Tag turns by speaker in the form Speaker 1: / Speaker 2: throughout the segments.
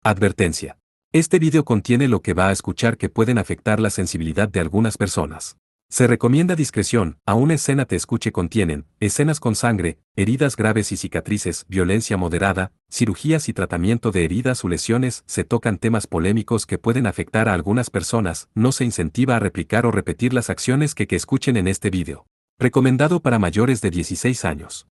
Speaker 1: Advertencia. Este video contiene lo que va a escuchar que pueden afectar la sensibilidad de algunas personas. Se recomienda discreción, aún escena te escuche contienen, escenas con sangre, heridas graves y cicatrices, violencia moderada, cirugías y tratamiento de heridas o lesiones, se tocan temas polémicos que pueden afectar a algunas personas, no se incentiva a replicar o repetir las acciones que escuchen en este video. Recomendado para mayores de 16 años.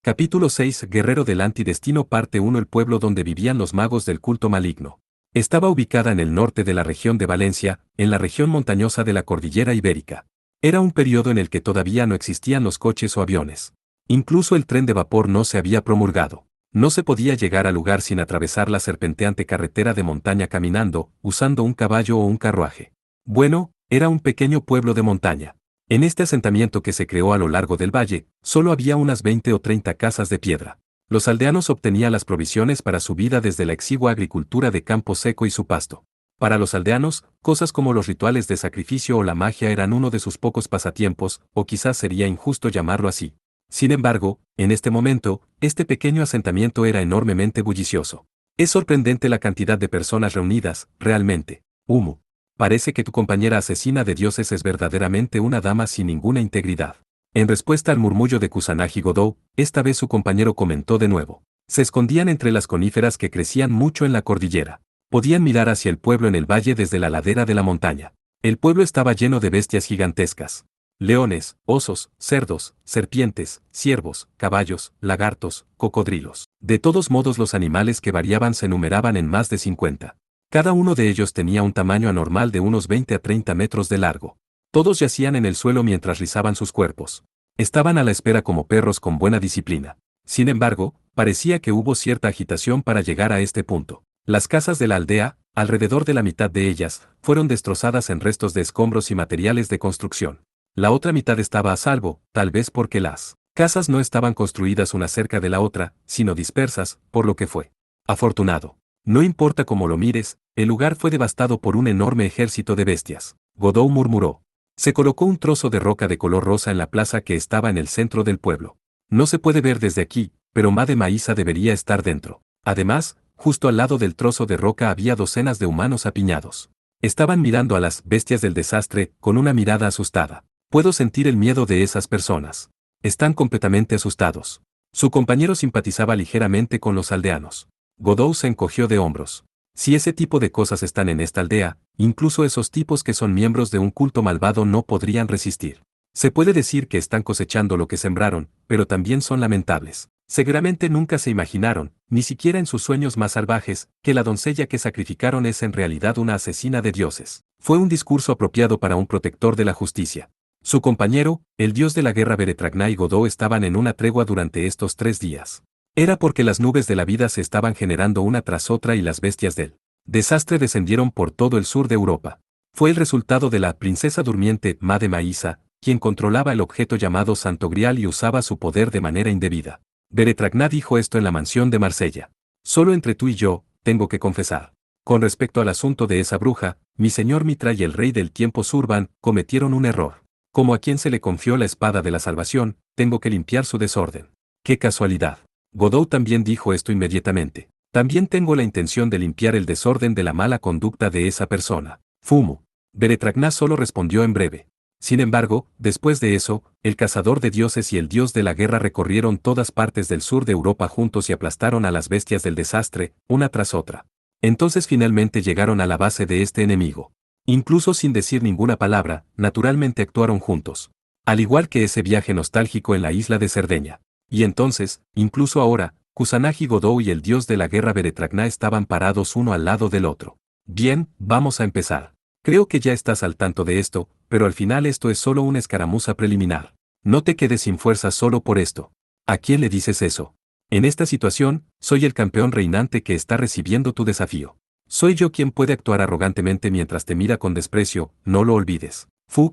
Speaker 1: Capítulo 6 Guerrero del Antidestino Parte 1 El pueblo donde vivían los magos del culto maligno. Estaba ubicada en el norte de la región de Valencia, en la región montañosa de la cordillera ibérica. Era un periodo en el que todavía no existían los coches o aviones. Incluso el tren de vapor no se había promulgado. No se podía llegar al lugar sin atravesar la serpenteante carretera de montaña caminando, usando un caballo o un carruaje. Bueno, era un pequeño pueblo de montaña. En este asentamiento que se creó a lo largo del valle, solo había unas 20 o 30 casas de piedra. Los aldeanos obtenían las provisiones para su vida desde la exigua agricultura de campo seco y su pasto. Para los aldeanos, cosas como los rituales de sacrificio o la magia eran uno de sus pocos pasatiempos, o quizás sería injusto llamarlo así. Sin embargo, en este momento, este pequeño asentamiento era enormemente bullicioso. Es sorprendente la cantidad de personas reunidas, realmente. Humo. Parece que tu compañera asesina de dioses es verdaderamente una dama sin ninguna integridad. En respuesta al murmullo de Kusanagi Godou, esta vez su compañero comentó de nuevo. Se escondían entre las coníferas que crecían mucho en la cordillera. Podían mirar hacia el pueblo en el valle desde la ladera de la montaña. El pueblo estaba lleno de bestias gigantescas. Leones, osos, cerdos, serpientes, ciervos, caballos, lagartos, cocodrilos. De todos modos los animales que variaban se numeraban en más de 50. Cada uno de ellos tenía un tamaño anormal de unos 20 a 30 metros de largo. Todos yacían en el suelo mientras rizaban sus cuerpos. Estaban a la espera como perros con buena disciplina. Sin embargo, parecía que hubo cierta agitación para llegar a este punto. Las casas de la aldea, alrededor de la mitad de ellas, fueron destrozadas en restos de escombros y materiales de construcción. La otra mitad estaba a salvo, tal vez porque las casas no estaban construidas una cerca de la otra, sino dispersas, por lo que fue afortunado. No importa cómo lo mires, el lugar fue devastado por un enorme ejército de bestias. Godou murmuró. Se colocó un trozo de roca de color rosa en la plaza que estaba en el centro del pueblo. No se puede ver desde aquí, pero Made Maísa debería estar dentro. Además, justo al lado del trozo de roca había docenas de humanos apiñados. Estaban mirando a las bestias del desastre con una mirada asustada. Puedo sentir el miedo de esas personas. Están completamente asustados. Su compañero simpatizaba ligeramente con los aldeanos. Godou se encogió de hombros. Si ese tipo de cosas están en esta aldea, incluso esos tipos que son miembros de un culto malvado no podrían resistir. Se puede decir que están cosechando lo que sembraron, pero también son lamentables. Seguramente nunca se imaginaron, ni siquiera en sus sueños más salvajes, que la doncella que sacrificaron es en realidad una asesina de dioses. Fue un discurso apropiado para un protector de la justicia. Su compañero, el dios de la guerra Beretragna y Godou estaban en una tregua durante estos 3 días. Era porque las nubes de la vida se estaban generando una tras otra y las bestias del desastre descendieron por todo el sur de Europa. Fue el resultado de la princesa durmiente Made Maísa, quien controlaba el objeto llamado Santo Grial y usaba su poder de manera indebida. Beretragna dijo esto en la mansión de Marsella. Solo entre tú y yo, tengo que confesar. Con respecto al asunto de esa bruja, mi señor Mitra y el rey del tiempo Surban cometieron un error. Como a quien se le confió la espada de la salvación, tengo que limpiar su desorden. ¡Qué casualidad! Godou también dijo esto inmediatamente. También tengo la intención de limpiar el desorden de la mala conducta de esa persona. Fumo. Beretragna solo respondió en breve. Sin embargo, después de eso, el cazador de dioses y el dios de la guerra recorrieron todas partes del sur de Europa juntos y aplastaron a las bestias del desastre, una tras otra. Entonces finalmente llegaron a la base de este enemigo. Incluso sin decir ninguna palabra, naturalmente actuaron juntos. Al igual que ese viaje nostálgico en la isla de Cerdeña. Y entonces, incluso ahora, Kusanagi Godou y el dios de la guerra Beretragna estaban parados uno al lado del otro. Bien, vamos a empezar. Creo que ya estás al tanto de esto, pero al final esto es solo una escaramuza preliminar. No te quedes sin fuerza solo por esto. ¿A quién le dices eso? En esta situación, soy el campeón reinante que está recibiendo tu desafío. Soy yo quien puede actuar arrogantemente mientras te mira con desprecio, no lo olvides.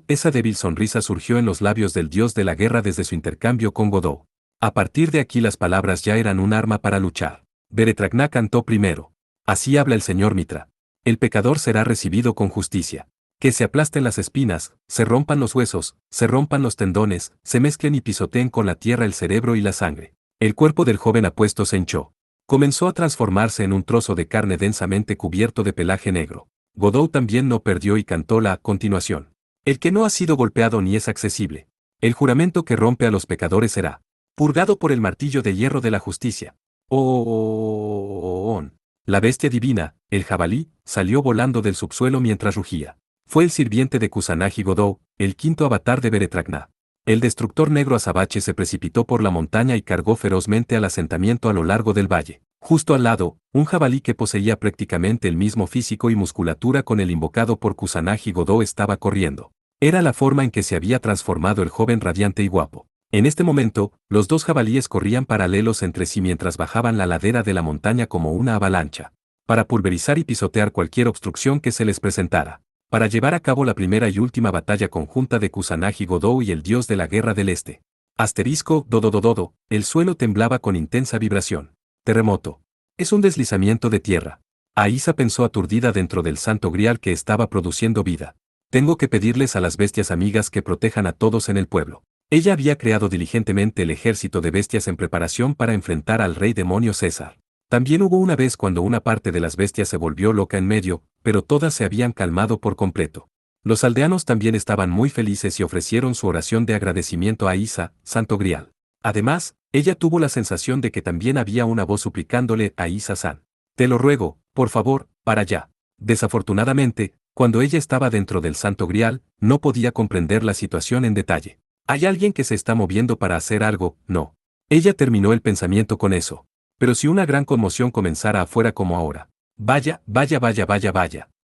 Speaker 1: Esa débil sonrisa surgió en los labios del dios de la guerra desde su intercambio con Godou. A partir de aquí las palabras ya eran un arma para luchar. Beretragna cantó primero. Así habla el señor Mitra. El pecador será recibido con justicia. Que se aplasten las espinas, se rompan los huesos, se rompan los tendones, se mezclen y pisoteen con la tierra el cerebro y la sangre. El cuerpo del joven apuesto se hinchó. Comenzó a transformarse en un trozo de carne densamente cubierto de pelaje negro. Godot también no perdió y cantó la continuación. El que no ha sido golpeado ni es accesible. El juramento que rompe a los pecadores será purgado por el martillo de hierro de la justicia. Oh. La bestia divina, el jabalí, salió volando del subsuelo mientras rugía. Fue el sirviente de Kusanagi Godot, el quinto avatar de Beretragna. El destructor negro azabache se precipitó por la montaña y cargó ferozmente al asentamiento a lo largo del valle. Justo al lado, un jabalí que poseía prácticamente el mismo físico y musculatura con el invocado por Kusanagi Godot estaba corriendo. Era la forma en que se había transformado el joven radiante y guapo. En este momento, los dos jabalíes corrían paralelos entre sí mientras bajaban la ladera de la montaña como una avalancha, para pulverizar y pisotear cualquier obstrucción que se les presentara, para llevar a cabo la primera y última batalla conjunta de Kusanagi Godot y el dios de la guerra del este. Dododododo, el suelo temblaba con intensa vibración. Terremoto. Es un deslizamiento de tierra. Aisa pensó aturdida dentro del santo grial que estaba produciendo vida. Tengo que pedirles a las bestias amigas que protejan a todos en el pueblo. Ella había creado diligentemente el ejército de bestias en preparación para enfrentar al rey demonio César. También hubo una vez cuando una parte de las bestias se volvió loca en medio, pero todas se habían calmado por completo. Los aldeanos también estaban muy felices y ofrecieron su oración de agradecimiento a Aisa, Santo Grial. Además, ella tuvo la sensación de que también había una voz suplicándole a Aisa-san. Te lo ruego, por favor, para allá. Desafortunadamente, cuando ella estaba dentro del Santo Grial, no podía comprender la situación en detalle. ¿Hay alguien que se está moviendo para hacer algo? No. Ella terminó el pensamiento con eso. Pero si una gran conmoción comenzara afuera como ahora. Vaya.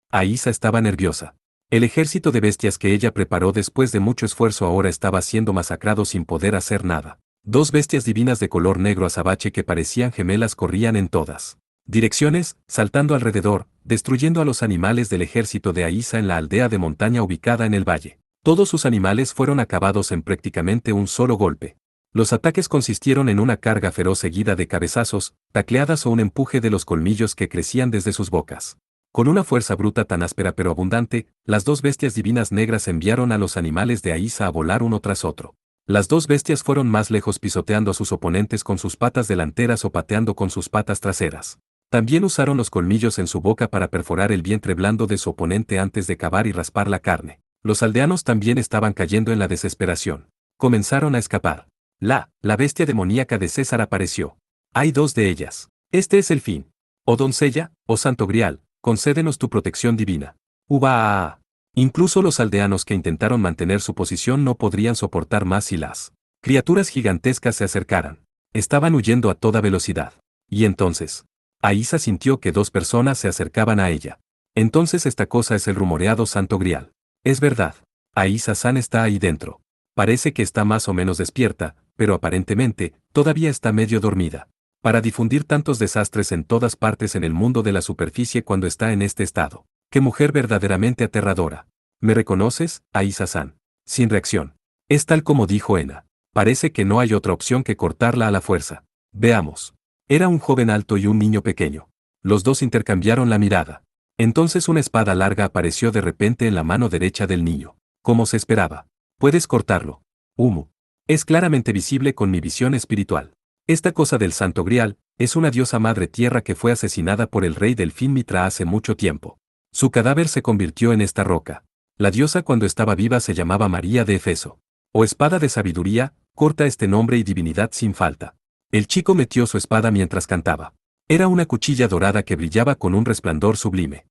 Speaker 1: Aisa estaba nerviosa. El ejército de bestias que ella preparó después de mucho esfuerzo ahora estaba siendo masacrado sin poder hacer nada. Dos bestias divinas de color negro azabache que parecían gemelas corrían en todas direcciones, saltando alrededor, destruyendo a los animales del ejército de Aisa en la aldea de montaña ubicada en el valle. Todos sus animales fueron acabados en prácticamente un solo golpe. Los ataques consistieron en una carga feroz seguida de cabezazos, tacleadas o un empuje de los colmillos que crecían desde sus bocas. Con una fuerza bruta tan áspera pero abundante, las dos bestias divinas negras enviaron a los animales de Aisa a volar uno tras otro. Las dos bestias fueron más lejos pisoteando a sus oponentes con sus patas delanteras o pateando con sus patas traseras. También usaron los colmillos en su boca para perforar el vientre blando de su oponente antes de cavar y raspar la carne. Los aldeanos también estaban cayendo en la desesperación. Comenzaron a escapar. La bestia demoníaca de César apareció. Hay dos de ellas. Este es el fin. Oh doncella, oh santo grial, concédenos tu protección divina. ¡Uva! Incluso los aldeanos que intentaron mantener su posición no podrían soportar más si las criaturas gigantescas se acercaran. Estaban huyendo a toda velocidad. Y entonces, Aisa sintió que dos personas se acercaban a ella. Entonces esta cosa es el rumoreado santo grial. Es verdad. Aisa-san está ahí dentro. Parece que está más o menos despierta, pero aparentemente, todavía está medio dormida. Para difundir tantos desastres en todas partes en el mundo de la superficie cuando está en este estado. ¡Qué mujer verdaderamente aterradora! ¿Me reconoces, Aisa-san? Sin reacción. Es tal como dijo Ena. Parece que no hay otra opción que cortarla a la fuerza. Veamos. Era un joven alto y un niño pequeño. Los dos intercambiaron la mirada. Entonces una espada larga apareció de repente en la mano derecha del niño. Como se esperaba. Puedes cortarlo. Humo. Es claramente visible con mi visión espiritual. Esta cosa del Santo Grial es una diosa madre tierra que fue asesinada por el rey Delfín Mitra hace mucho tiempo. Su cadáver se convirtió en esta roca. La diosa cuando estaba viva se llamaba María de Efeso. O espada de sabiduría, corta este nombre y divinidad sin falta. El chico metió su espada mientras cantaba. Era una cuchilla dorada que brillaba con un resplandor sublime.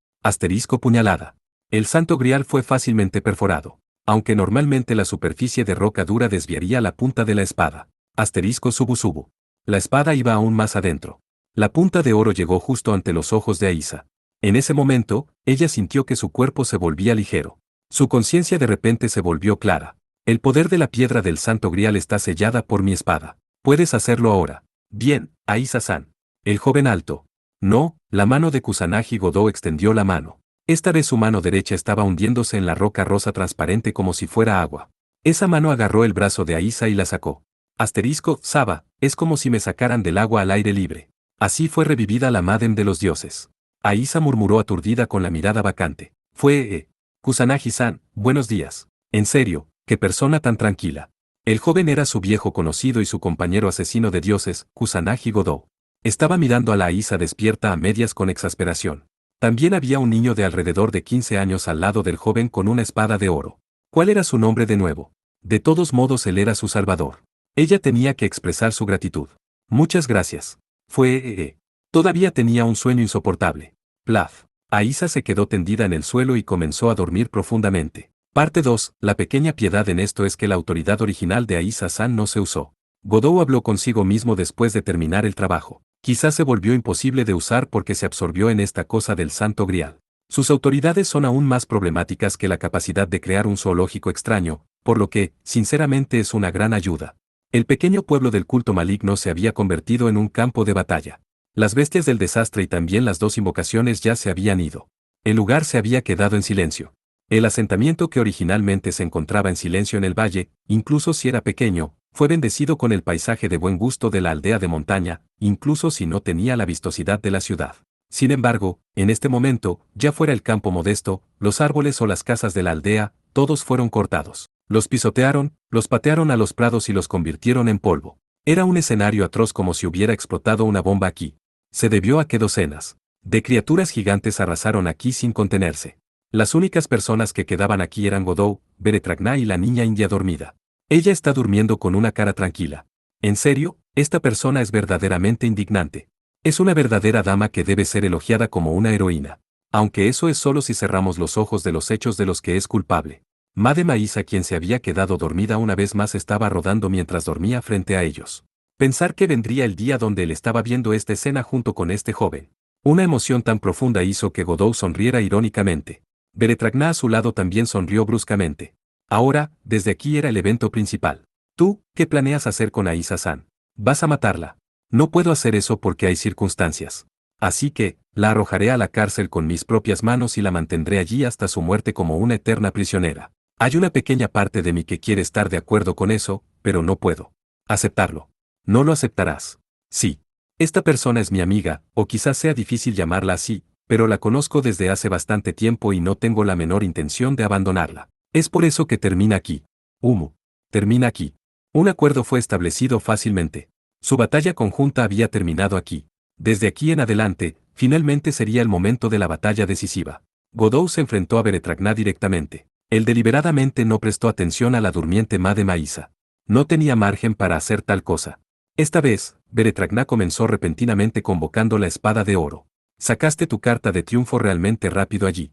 Speaker 1: Puñalada. El Santo Grial fue fácilmente perforado. Aunque normalmente la superficie de roca dura desviaría la punta de la espada. Subu. La espada iba aún más adentro. La punta de oro llegó justo ante los ojos de Aisa. En ese momento, ella sintió que su cuerpo se volvía ligero. Su conciencia de repente se volvió clara. El poder de la piedra del Santo Grial está sellada por mi espada. Puedes hacerlo ahora. Bien, Aisa-san. El joven alto. No, la mano de Kusanagi Godot extendió la mano. Esta vez su mano derecha estaba hundiéndose en la roca rosa transparente como si fuera agua. Esa mano agarró el brazo de Aisa y la sacó. Saba, es como si me sacaran del agua al aire libre. Así fue revivida la Madem de los dioses. Aisa murmuró aturdida con la mirada vacante. Kusanagi-san, buenos días. En serio, qué persona tan tranquila. El joven era su viejo conocido y su compañero asesino de dioses, Kusanagi Godou. Estaba mirando a la Aisa despierta a medias con exasperación. También había un niño de alrededor de 15 años al lado del joven con una espada de oro. ¿Cuál era su nombre de nuevo? De todos modos él era su salvador. Ella tenía que expresar su gratitud. Muchas gracias. Todavía tenía un sueño insoportable. Plaf. Aisa se quedó tendida en el suelo y comenzó a dormir profundamente. Parte 2. La pequeña piedad en esto es que la autoridad original de Aisa-san no se usó. Godou habló consigo mismo después de terminar el trabajo. Quizás se volvió imposible de usar porque se absorbió en esta cosa del Santo Grial. Sus autoridades son aún más problemáticas que la capacidad de crear un zoológico extraño, por lo que, sinceramente, es una gran ayuda. El pequeño pueblo del culto maligno se había convertido en un campo de batalla. Las bestias del desastre y también las dos invocaciones ya se habían ido. El lugar se había quedado en silencio. El asentamiento que originalmente se encontraba en silencio en el valle, incluso si era pequeño, fue bendecido con el paisaje de buen gusto de la aldea de montaña, incluso si no tenía la vistosidad de la ciudad. Sin embargo, en este momento, ya fuera el campo modesto, los árboles o las casas de la aldea, todos fueron cortados. Los pisotearon, los patearon a los prados y los convirtieron en polvo. Era un escenario atroz como si hubiera explotado una bomba aquí. Se debió a que docenas de criaturas gigantes arrasaron aquí sin contenerse. Las únicas personas que quedaban aquí eran Godou, Beretragna y la niña india dormida. Ella está durmiendo con una cara tranquila. En serio, esta persona es verdaderamente indignante. Es una verdadera dama que debe ser elogiada como una heroína. Aunque eso es solo si cerramos los ojos de los hechos de los que es culpable. Madame Aisa, quien se había quedado dormida una vez más, estaba rodando mientras dormía frente a ellos. Pensar que vendría el día donde él estaba viendo esta escena junto con este joven. Una emoción tan profunda hizo que Godou sonriera irónicamente. Beretragna a su lado también sonrió bruscamente. Ahora, desde aquí era el evento principal. ¿Tú, qué planeas hacer con Aisa-san? ¿Vas a matarla? No puedo hacer eso porque hay circunstancias. Así que, la arrojaré a la cárcel con mis propias manos y la mantendré allí hasta su muerte como una eterna prisionera. Hay una pequeña parte de mí que quiere estar de acuerdo con eso, pero no puedo aceptarlo. No lo aceptarás. Sí. Esta persona es mi amiga, o quizás sea difícil llamarla así, pero la conozco desde hace bastante tiempo y no tengo la menor intención de abandonarla. Es por eso que termina aquí. Termina aquí. Un acuerdo fue establecido fácilmente. Su batalla conjunta había terminado aquí. Desde aquí en adelante, finalmente sería el momento de la batalla decisiva. Godou se enfrentó a Beretragna directamente. Él deliberadamente no prestó atención a la durmiente Madame Aisa. No tenía margen para hacer tal cosa. Esta vez, Beretragna comenzó repentinamente convocando la espada de oro. Sacaste tu carta de triunfo realmente rápido allí.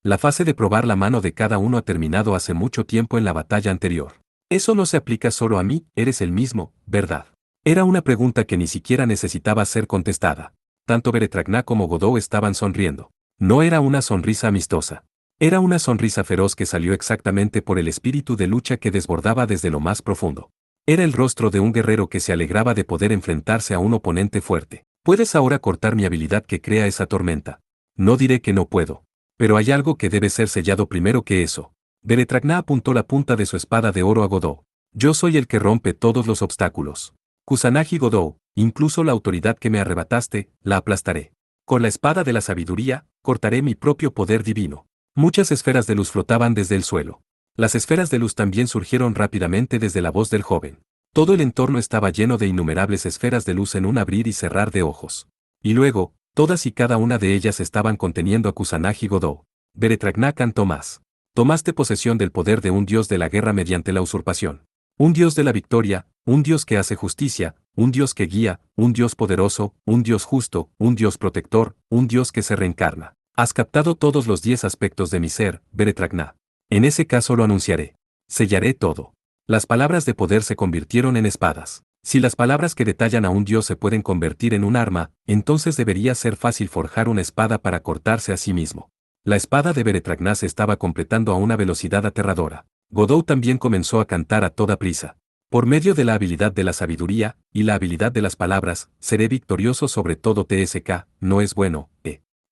Speaker 1: La fase de probar la mano de cada uno ha terminado hace mucho tiempo en la batalla anterior. Eso no se aplica solo a mí, eres el mismo, ¿verdad? Era una pregunta que ni siquiera necesitaba ser contestada. Tanto Beretragna como Godou estaban sonriendo. No era una sonrisa amistosa. Era una sonrisa feroz que salió exactamente por el espíritu de lucha que desbordaba desde lo más profundo. Era el rostro de un guerrero que se alegraba de poder enfrentarse a un oponente fuerte. ¿Puedes ahora cortar mi habilidad que crea esa tormenta? No diré que no puedo. Pero hay algo que debe ser sellado primero que eso. Beretragna apuntó la punta de su espada de oro a Godou. Yo soy el que rompe todos los obstáculos. Kusanagi Godou, incluso la autoridad que me arrebataste, la aplastaré. Con la espada de la sabiduría, cortaré mi propio poder divino. Muchas esferas de luz flotaban desde el suelo. Las esferas de luz también surgieron rápidamente desde la voz del joven. Todo el entorno estaba lleno de innumerables esferas de luz en un abrir y cerrar de ojos. Y luego, todas y cada una de ellas estaban conteniendo a Kusanagi Godou. Beretragna cantó más. Tomaste posesión del poder de un dios de la guerra mediante la usurpación. Un dios de la victoria, un dios que hace justicia, un dios que guía, un dios poderoso, un dios justo, un dios protector, un dios que se reencarna. Has captado todos los 10 aspectos de mi ser, Beretragna. En ese caso lo anunciaré. Sellaré todo. Las palabras de poder se convirtieron en espadas. Si las palabras que detallan a un dios se pueden convertir en un arma, entonces debería ser fácil forjar una espada para cortarse a sí mismo. La espada de Beretragna se estaba completando a una velocidad aterradora. Godou también comenzó a cantar a toda prisa. Por medio de la habilidad de la sabiduría, y la habilidad de las palabras, seré victorioso sobre todo TSK, no es bueno,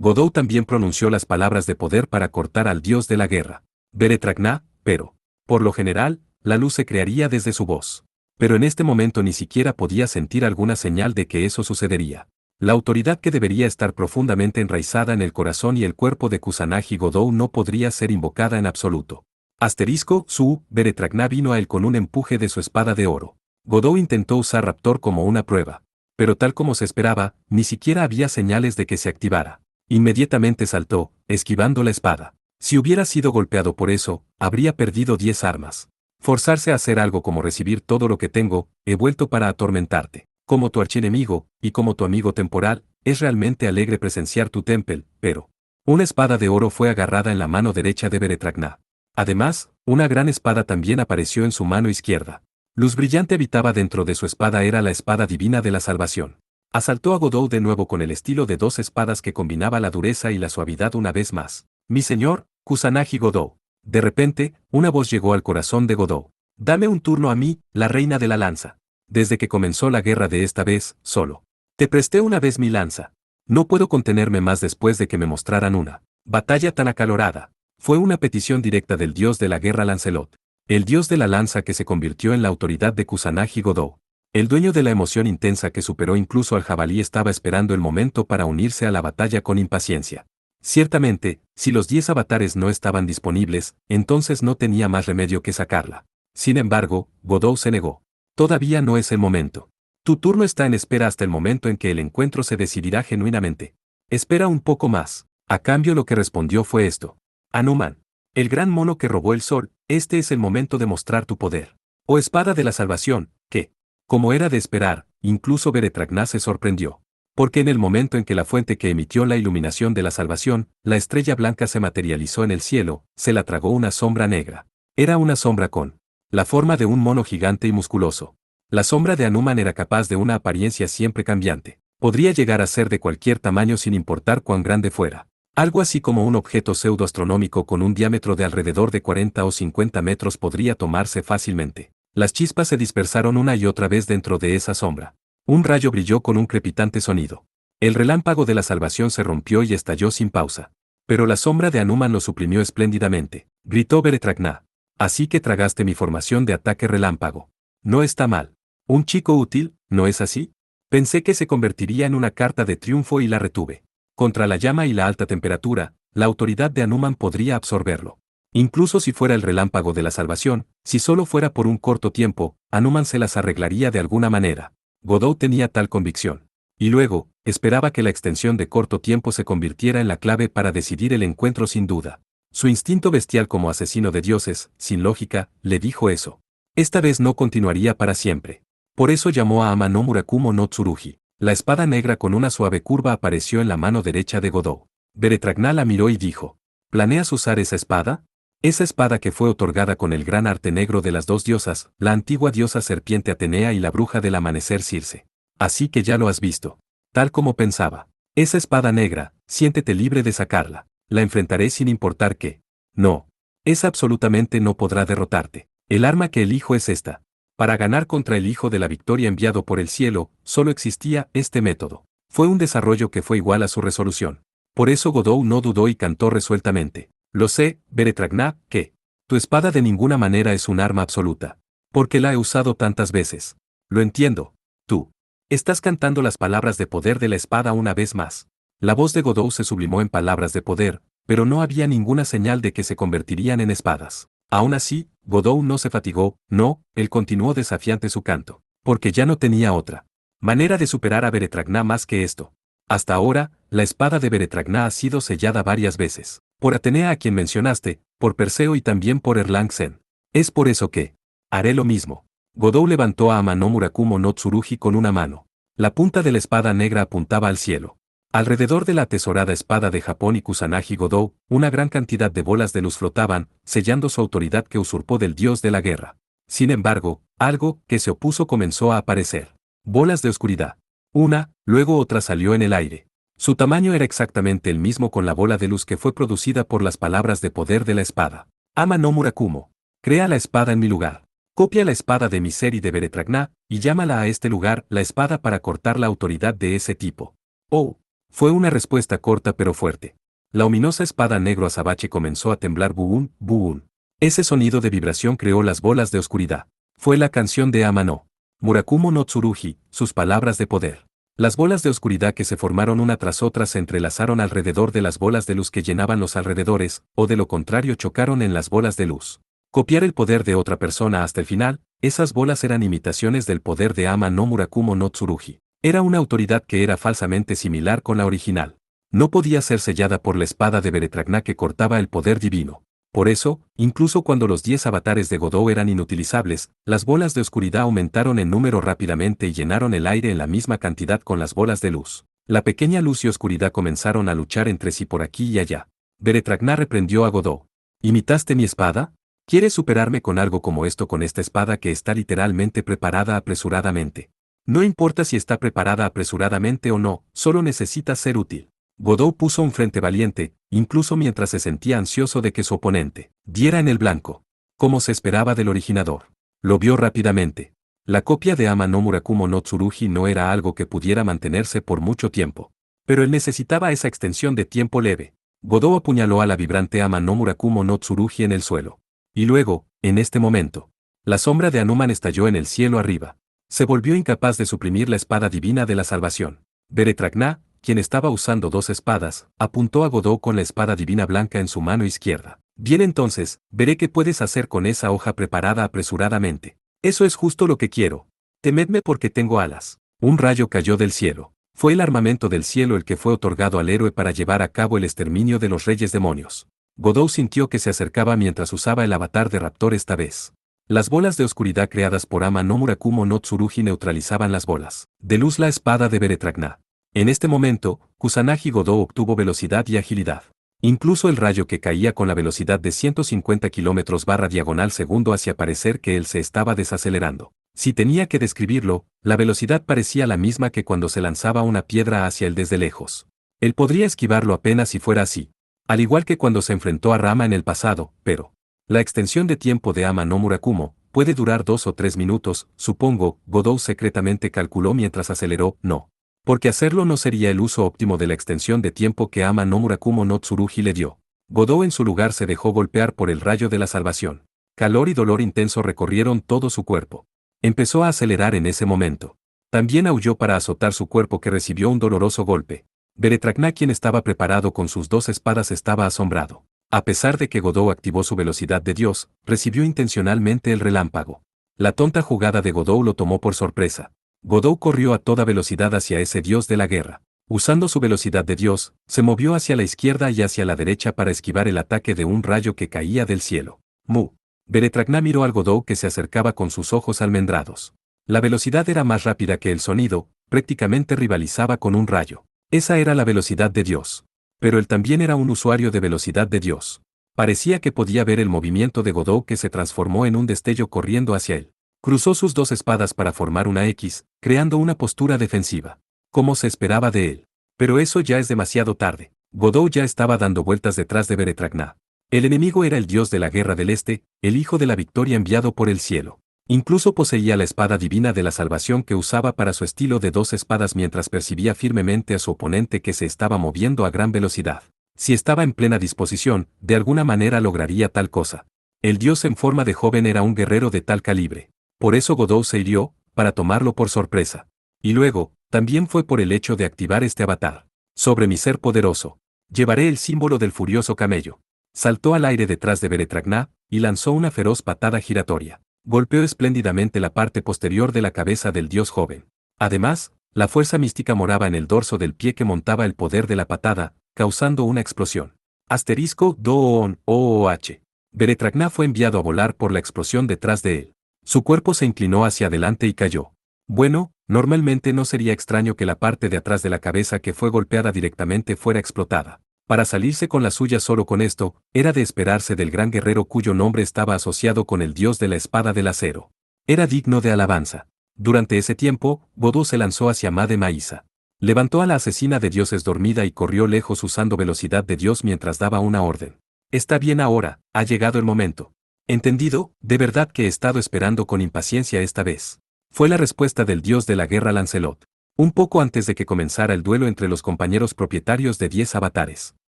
Speaker 1: Godou también pronunció las palabras de poder para cortar al dios de la guerra. Beretragna, pero, por lo general, la luz se crearía desde su voz. Pero en este momento ni siquiera podía sentir alguna señal de que eso sucedería. La autoridad que debería estar profundamente enraizada en el corazón y el cuerpo de Kusanagi Godou no podría ser invocada en absoluto. Asterisco, Su, Beretragna vino a él con un empuje de su espada de oro. Godou intentó usar Raptor como una prueba. Pero tal como se esperaba, ni siquiera había señales de que se activara. Inmediatamente saltó, esquivando la espada. Si hubiera sido golpeado por eso, habría perdido 10 armas. Forzarse a hacer algo como recibir todo lo que tengo, he vuelto para atormentarte. Como tu archienemigo, y como tu amigo temporal, es realmente alegre presenciar tu templo, pero... Una espada de oro fue agarrada en la mano derecha de Beretragna. Además, una gran espada también apareció en su mano izquierda. Luz brillante habitaba dentro de su espada, era la espada divina de la salvación. Asaltó a Godou de nuevo con el estilo de 2 espadas que combinaba la dureza y la suavidad una vez más. Mi señor, Kusanagi Godou. De repente, una voz llegó al corazón de Godou. Dame un turno a mí, la reina de la lanza. Desde que comenzó la guerra de esta vez, solo. Te presté una vez mi lanza. No puedo contenerme más después de que me mostraran una batalla tan acalorada. Fue una petición directa del dios de la guerra Lancelot. El dios de la lanza que se convirtió en la autoridad de Kusanagi Godou. El dueño de la emoción intensa que superó incluso al jabalí estaba esperando el momento para unirse a la batalla con impaciencia. Ciertamente, si los 10 avatares no estaban disponibles, entonces no tenía más remedio que sacarla. Sin embargo, Godou se negó. Todavía no es el momento. Tu turno está en espera hasta el momento en que el encuentro se decidirá genuinamente. Espera un poco más. A cambio lo que respondió fue esto. Hanuman. El gran mono que robó el sol, este es el momento de mostrar tu poder. Oh espada de la salvación, que, como era de esperar, incluso Beretragna se sorprendió. Porque en el momento en que la fuente que emitió la iluminación de la salvación, la estrella blanca se materializó en el cielo, se la tragó una sombra negra. Era una sombra con la forma de un mono gigante y musculoso. La sombra de Hanuman era capaz de una apariencia siempre cambiante. Podría llegar a ser de cualquier tamaño sin importar cuán grande fuera. Algo así como un objeto pseudoastronómico con un diámetro de alrededor de 40 o 50 metros podría tomarse fácilmente. Las chispas se dispersaron una y otra vez dentro de esa sombra. Un rayo brilló con un crepitante sonido. El relámpago de la salvación se rompió y estalló sin pausa. Pero la sombra de Hanuman lo suprimió espléndidamente. Gritó Beretragna. Así que tragaste mi formación de ataque relámpago. No está mal. Un chico útil, ¿no es así? Pensé que se convertiría en una carta de triunfo y la retuve. Contra la llama y la alta temperatura, la autoridad de Hanuman podría absorberlo. Incluso si fuera el relámpago de la salvación, si solo fuera por un corto tiempo, Hanuman se las arreglaría de alguna manera. Godou tenía tal convicción. Y luego, esperaba que la extensión de corto tiempo se convirtiera en la clave para decidir el encuentro sin duda. Su instinto bestial como asesino de dioses, sin lógica, le dijo eso. Esta vez no continuaría para siempre. Por eso llamó a Ama no Murakumo no Tsurugi. La espada negra con una suave curva apareció en la mano derecha de Godou. Beretragna la miró y dijo, ¿planeas usar esa espada? Esa espada que fue otorgada con el gran arte negro de las 2 diosas, la antigua diosa serpiente Atenea y la bruja del amanecer Circe. Así que ya lo has visto. Tal como pensaba. Esa espada negra, siéntete libre de sacarla. La enfrentaré sin importar qué. No. Esa absolutamente no podrá derrotarte. El arma que elijo es esta. Para ganar contra el hijo de la victoria enviado por el cielo, solo existía este método. Fue un desarrollo que fue igual a su resolución. Por eso Godou no dudó y cantó resueltamente. Lo sé, Beretragna, que tu espada de ninguna manera es un arma absoluta. Porque la he usado tantas veces. Lo entiendo. Tú. Estás cantando las palabras de poder de la espada una vez más. La voz de Godou se sublimó en palabras de poder, pero no había ninguna señal de que se convertirían en espadas. Aún así, Godou no se fatigó, no, él continuó desafiante su canto, porque ya no tenía otra manera de superar a Beretragna más que esto. Hasta ahora, la espada de Beretragna ha sido sellada varias veces, por Atenea a quien mencionaste, por Perseo y también por Erlangsen. Es por eso que haré lo mismo. Godou levantó a Ama no Murakumo no Tsurugi con una mano. La punta de la espada negra apuntaba al cielo. Alrededor de la atesorada espada de Japón y Kusanagi Godou, una gran cantidad de bolas de luz flotaban, sellando su autoridad que usurpó del dios de la guerra. Sin embargo, algo que se opuso comenzó a aparecer. Bolas de oscuridad. Una, luego otra salió en el aire. Su tamaño era exactamente el mismo con la bola de luz que fue producida por las palabras de poder de la espada. Ama no Murakumo. Crea la espada en mi lugar. Copia la espada de mi ser y de Beretragna, y llámala a este lugar la espada para cortar la autoridad de ese tipo. Oh. Fue una respuesta corta pero fuerte. La ominosa espada negro azabache comenzó a temblar buún, buún. Ese sonido de vibración creó las bolas de oscuridad. Fue la canción de Ama no Murakumo no Tsurugi, sus palabras de poder. Las bolas de oscuridad que se formaron una tras otra se entrelazaron alrededor de las bolas de luz que llenaban los alrededores, o de lo contrario chocaron en las bolas de luz. Copiar el poder de otra persona hasta el final, esas bolas eran imitaciones del poder de Ama no Murakumo no Tsurugi. Era una autoridad que era falsamente similar con la original. No podía ser sellada por la espada de Beretragna que cortaba el poder divino. Por eso, incluso cuando los 10 avatares de Godou eran inutilizables, las bolas de oscuridad aumentaron en número rápidamente y llenaron el aire en la misma cantidad con las bolas de luz. La pequeña luz y oscuridad comenzaron a luchar entre sí por aquí y allá. Beretragna reprendió a Godou. ¿Imitaste mi espada? ¿Quieres superarme con algo como esto con esta espada que está literalmente preparada apresuradamente? No importa si está preparada apresuradamente o no, solo necesita ser útil. Godou puso un frente valiente, incluso mientras se sentía ansioso de que su oponente diera en el blanco, como se esperaba del originador. Lo vio rápidamente. La copia de Ama no Murakumo no Tsurugi no era algo que pudiera mantenerse por mucho tiempo. Pero él necesitaba esa extensión de tiempo leve. Godou apuñaló a la vibrante Ama no Murakumo no Tsurugi en el suelo. Y luego, en este momento, la sombra de Hanuman estalló en el cielo arriba. Se volvió incapaz de suprimir la espada divina de la salvación. Beretragna, quien estaba usando 2 espadas, apuntó a Godou con la espada divina blanca en su mano izquierda. Bien entonces, veré qué puedes hacer con esa hoja preparada apresuradamente. Eso es justo lo que quiero. Temedme porque tengo alas. Un rayo cayó del cielo. Fue el armamento del cielo el que fue otorgado al héroe para llevar a cabo el exterminio de los reyes demonios. Godou sintió que se acercaba mientras usaba el avatar de raptor esta vez. Las bolas de oscuridad creadas por Ama no Murakumo no Tsurugi neutralizaban las bolas de luz la espada de Beretragna. En este momento, Kusanagi Godou obtuvo velocidad y agilidad. Incluso el rayo que caía con la velocidad de 150 km/diagonal segundo hacía parecer que él se estaba desacelerando. Si tenía que describirlo, la velocidad parecía la misma que cuando se lanzaba una piedra hacia él desde lejos. Él podría esquivarlo apenas si fuera así. Al igual que cuando se enfrentó a Rama en el pasado, pero la extensión de tiempo de Ama no Murakumo puede durar 2 o 3 minutos, supongo, Godou secretamente calculó mientras aceleró, no. Porque hacerlo no sería el uso óptimo de la extensión de tiempo que Ama no Murakumo no Tsurugi le dio. Godou en su lugar se dejó golpear por el rayo de la salvación. Calor y dolor intenso recorrieron todo su cuerpo. Empezó a acelerar en ese momento. También aulló para azotar su cuerpo que recibió un doloroso golpe. Beretragna, quien estaba preparado con sus 2 espadas, estaba asombrado. A pesar de que Godou activó su velocidad de Dios, recibió intencionalmente el relámpago. La tonta jugada de Godou lo tomó por sorpresa. Godou corrió a toda velocidad hacia ese dios de la guerra. Usando su velocidad de Dios, se movió hacia la izquierda y hacia la derecha para esquivar el ataque de un rayo que caía del cielo. Mu. Beretragna miró al Godou que se acercaba con sus ojos almendrados. La velocidad era más rápida que el sonido, prácticamente rivalizaba con un rayo. Esa era la velocidad de Dios. Pero él también era un usuario de velocidad de Dios. Parecía que podía ver el movimiento de Godou que se transformó en un destello corriendo hacia él. Cruzó sus 2 espadas para formar una X, creando una postura defensiva. Como se esperaba de él. Pero eso ya es demasiado tarde. Godou ya estaba dando vueltas detrás de Beretragna. El enemigo era el dios de la guerra del este, el hijo de la victoria enviado por el cielo. Incluso poseía la espada divina de la salvación que usaba para su estilo de 2 espadas mientras percibía firmemente a su oponente que se estaba moviendo a gran velocidad. Si estaba en plena disposición, de alguna manera lograría tal cosa. El dios en forma de joven era un guerrero de tal calibre. Por eso Godou se hirió, para tomarlo por sorpresa. Y luego, también fue por el hecho de activar este avatar. Sobre mi ser poderoso. Llevaré el símbolo del furioso camello. Saltó al aire detrás de Beretragna, y lanzó una feroz patada giratoria. Golpeó espléndidamente la parte posterior de la cabeza del dios joven. Además, la fuerza mística moraba en el dorso del pie que montaba el poder de la patada, causando una explosión. Asterisco Doon OOH. Beretragna fue enviado a volar por la explosión detrás de él. Su cuerpo se inclinó hacia adelante y cayó. Bueno, normalmente no sería extraño que la parte de atrás de la cabeza que fue golpeada directamente fuera explotada. Para salirse con la suya solo con esto, era de esperarse del gran guerrero cuyo nombre estaba asociado con el dios de la espada del acero. Era digno de alabanza. Durante ese tiempo, Godou se lanzó hacia Made Maísa. Levantó a la asesina de dioses dormida y corrió lejos usando velocidad de Dios mientras daba una orden. Está bien ahora, ha llegado el momento. ¿Entendido? De verdad que he estado esperando con impaciencia esta vez. Fue la respuesta del dios de la guerra Lancelot. Un poco antes de que comenzara el duelo entre los compañeros propietarios de 10 avatares.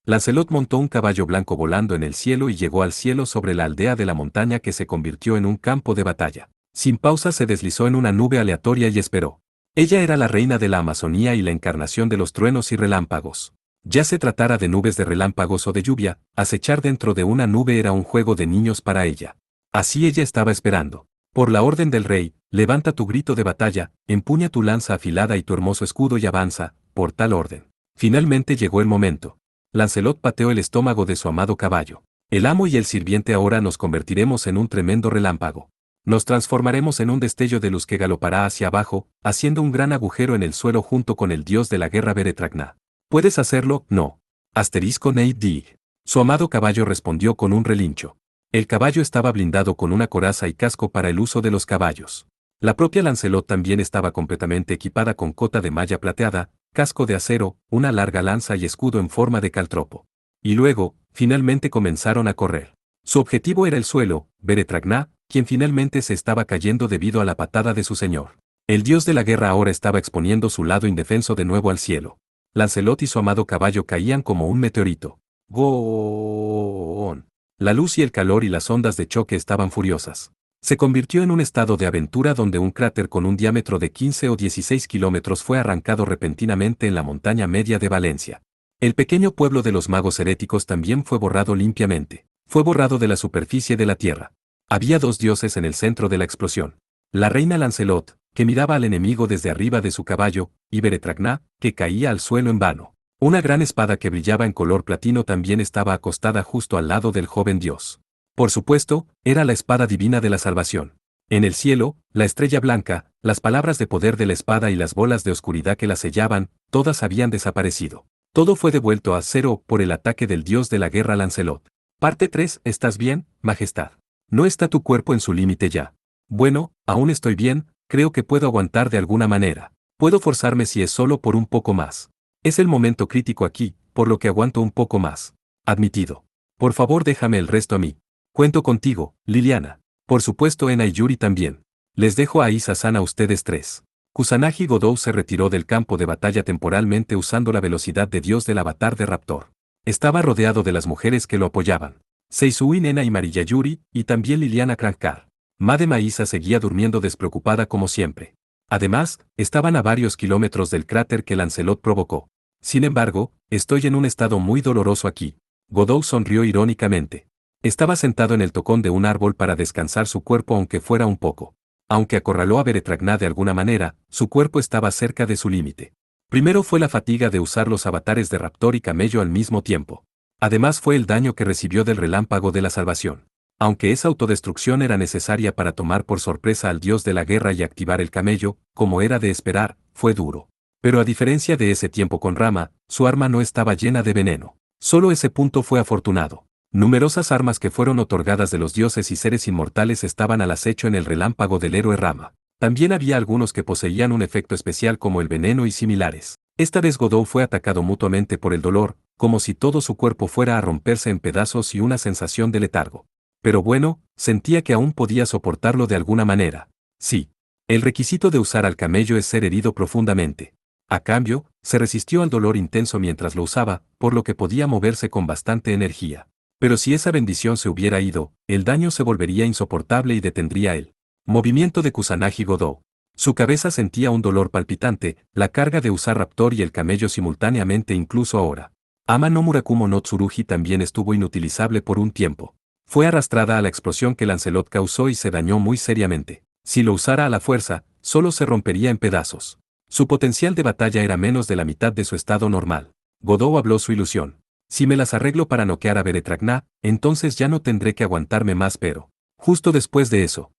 Speaker 1: Lancelot montó un caballo blanco volando en el cielo y llegó al cielo sobre la aldea de la montaña que se convirtió en un campo de batalla. Sin pausa se deslizó en una nube aleatoria y esperó. Ella era la reina de la Amazonía y la encarnación de los truenos y relámpagos. Ya se tratara de nubes de relámpagos o de lluvia, acechar dentro de una nube era un juego de niños para ella. Así ella estaba esperando. Por la orden del rey, levanta tu grito de batalla, empuña tu lanza afilada y tu hermoso escudo y avanza, por tal orden. Finalmente llegó el momento. Lancelot pateó el estómago de su amado caballo. El amo y el sirviente ahora nos convertiremos en un tremendo relámpago. Nos transformaremos en un destello de luz que galopará hacia abajo, haciendo un gran agujero en el suelo junto con el dios de la guerra Beretragná. ¿Puedes hacerlo? No. Asterisco Nate Dig. Su amado caballo respondió con un relincho. El caballo estaba blindado con una coraza y casco para el uso de los caballos. La propia Lancelot también estaba completamente equipada con cota de malla plateada, casco de acero, una larga lanza y escudo en forma de caltropo. Y luego, finalmente comenzaron a correr. Su objetivo era el suelo, Beretragná, quien finalmente se estaba cayendo debido a la patada de su señor. El dios de la guerra ahora estaba exponiendo su lado indefenso de nuevo al cielo. Lancelot y su amado caballo caían como un meteorito. ¡Goon! La luz y el calor y las ondas de choque estaban furiosas. Se convirtió en un estado de aventura donde un cráter con un diámetro de 15 o 16 kilómetros fue arrancado repentinamente en la montaña media de Valencia. El pequeño pueblo de los magos heréticos también fue borrado limpiamente. Fue borrado de la superficie de la tierra. Había dos dioses en el centro de la explosión. La reina Lancelot, que miraba al enemigo desde arriba de su caballo, y Beretragná, que caía al suelo en vano. Una gran espada que brillaba en color platino también estaba acostada justo al lado del joven dios. Por supuesto, era la espada divina de la salvación. En el cielo, la estrella blanca, las palabras de poder de la espada y las bolas de oscuridad que la sellaban, todas habían desaparecido. Todo fue devuelto a cero por el ataque del dios de la guerra Lancelot. Parte 3. ¿Estás bien, Majestad? ¿No está tu cuerpo en su límite ya? Bueno, aún estoy bien, creo que puedo aguantar de alguna manera. Puedo forzarme si es solo por un poco más. Es el momento crítico aquí, por lo que aguanto un poco más. Admitido. Por favor déjame el resto a mí. Cuento contigo, Liliana. Por supuesto Ena y Yuri también. Les dejo ahí Sasan a ustedes tres. Kusanagi Godou se retiró del campo de batalla temporalmente usando la velocidad de Dios del avatar de Raptor. Estaba rodeado de las mujeres que lo apoyaban. Seisui Nena y Marilla Yuri, y también Liliana Krankar. Madre Maísa seguía durmiendo despreocupada como siempre. Además, estaban a varios kilómetros del cráter que Lancelot provocó. Sin embargo, estoy en un estado muy doloroso aquí. Godou sonrió irónicamente. Estaba sentado en el tocón de un árbol para descansar su cuerpo aunque fuera un poco. Aunque acorraló a Beretragná de alguna manera, su cuerpo estaba cerca de su límite. Primero fue la fatiga de usar los avatares de Raptor y Camello al mismo tiempo. Además fue el daño que recibió del relámpago de la salvación. Aunque esa autodestrucción era necesaria para tomar por sorpresa al dios de la guerra y activar el camello, como era de esperar, fue duro. Pero a diferencia de ese tiempo con Rama, su arma no estaba llena de veneno. Solo ese punto fue afortunado. Numerosas armas que fueron otorgadas de los dioses y seres inmortales estaban al acecho en el relámpago del héroe Rama. También había algunos que poseían un efecto especial como el veneno y similares. Esta vez Godou fue atacado mutuamente por el dolor, como si todo su cuerpo fuera a romperse en pedazos y una sensación de letargo. Pero bueno, sentía que aún podía soportarlo de alguna manera. Sí. El requisito de usar al camello es ser herido profundamente. A cambio, se resistió al dolor intenso mientras lo usaba, por lo que podía moverse con bastante energía. Pero si esa bendición se hubiera ido, el daño se volvería insoportable y detendría el movimiento de Kusanagi Godou. Su cabeza sentía un dolor palpitante, la carga de usar Raptor y el camello simultáneamente incluso ahora. Ama no Murakumo no Tsurugi también estuvo inutilizable por un tiempo. Fue arrastrada a la explosión que Lancelot causó y se dañó muy seriamente. Si lo usara a la fuerza, solo se rompería en pedazos. Su potencial de batalla era menos de la mitad de su estado normal. Godou habló su ilusión. Si me las arreglo para noquear a Beretragná, entonces ya no tendré que aguantarme más pero. Justo después de eso.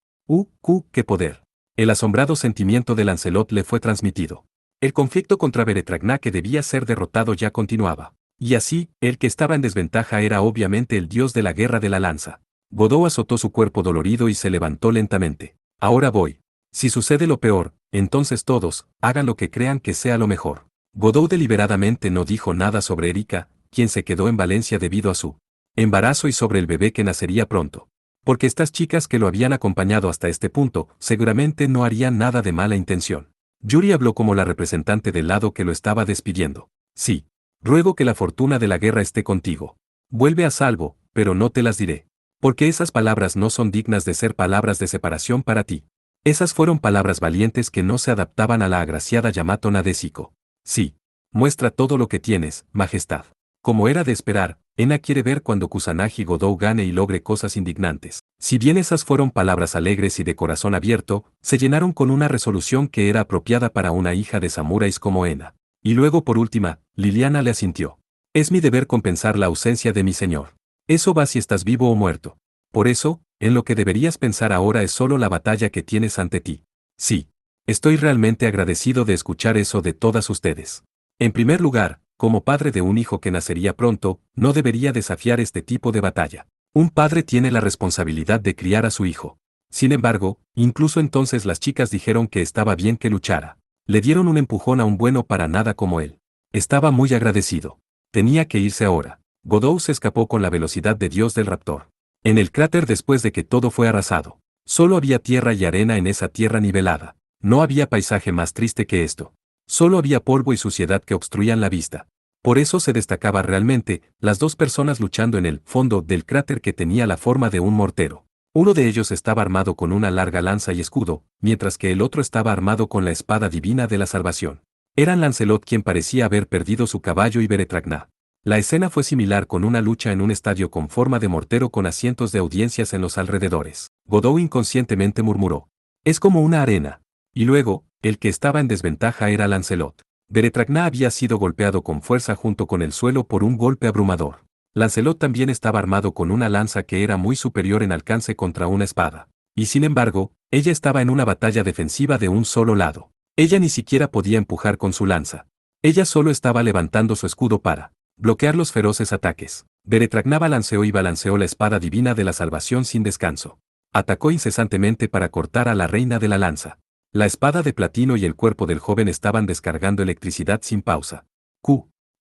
Speaker 1: ¡Qué poder! El asombrado sentimiento de Lancelot le fue transmitido. El conflicto contra Beretragná que debía ser derrotado ya continuaba. Y así, el que estaba en desventaja era obviamente el dios de la guerra de la lanza. Godou azotó su cuerpo dolorido y se levantó lentamente. Ahora voy. Si sucede lo peor, entonces todos, hagan lo que crean que sea lo mejor. Godou deliberadamente no dijo nada sobre Erika, quien se quedó en Valencia debido a su embarazo y sobre el bebé que nacería pronto. Porque estas chicas que lo habían acompañado hasta este punto, seguramente no harían nada de mala intención. Yuri habló como la representante del lado que lo estaba despidiendo. Sí. Ruego que la fortuna de la guerra esté contigo. Vuelve a salvo, pero no te las diré. Porque esas palabras no son dignas de ser palabras de separación para ti. Esas fueron palabras valientes que no se adaptaban a la agraciada Yamato Nadeshiko. Sí. Muestra todo lo que tienes, majestad. Como era de esperar, Ena quiere ver cuando Kusanagi Godou gane y logre cosas indignantes. Si bien esas fueron palabras alegres y de corazón abierto, se llenaron con una resolución que era apropiada para una hija de samuráis como Ena. Y luego por última, Liliana le asintió. Es mi deber compensar la ausencia de mi señor. Eso va si estás vivo o muerto. Por eso, en lo que deberías pensar ahora es solo la batalla que tienes ante ti. Sí. Estoy realmente agradecido de escuchar eso de todas ustedes. En primer lugar, como padre de un hijo que nacería pronto, no debería desafiar este tipo de batalla. Un padre tiene la responsabilidad de criar a su hijo. Sin embargo, incluso entonces las chicas dijeron que estaba bien que luchara. Le dieron un empujón a un bueno para nada como él. Estaba muy agradecido. Tenía que irse ahora. Godou se escapó con la velocidad de Dios del raptor. En el cráter después de que todo fue arrasado. Solo había tierra y arena en esa tierra nivelada. No había paisaje más triste que esto. Solo había polvo y suciedad que obstruían la vista. Por eso se destacaba realmente, las dos personas luchando en el fondo del cráter que tenía la forma de un mortero. Uno de ellos estaba armado con una larga lanza y escudo, mientras que el otro estaba armado con la espada divina de la salvación. Eran Lancelot quien parecía haber perdido su caballo y Beretragna. La escena fue similar con una lucha en un estadio con forma de mortero con asientos de audiencias en los alrededores. Godou inconscientemente murmuró. Es como una arena. Y luego, el que estaba en desventaja era Lancelot. Beretragna había sido golpeado con fuerza junto con el suelo por un golpe abrumador. Lancelot también estaba armado con una lanza que era muy superior en alcance contra una espada. Y sin embargo, ella estaba en una batalla defensiva de un solo lado. Ella ni siquiera podía empujar con su lanza. Ella solo estaba levantando su escudo para bloquear los feroces ataques. Beretragna balanceó y balanceó la espada divina de la salvación sin descanso. Atacó incesantemente para cortar a la reina de la lanza. La espada de platino y el cuerpo del joven estaban descargando electricidad sin pausa.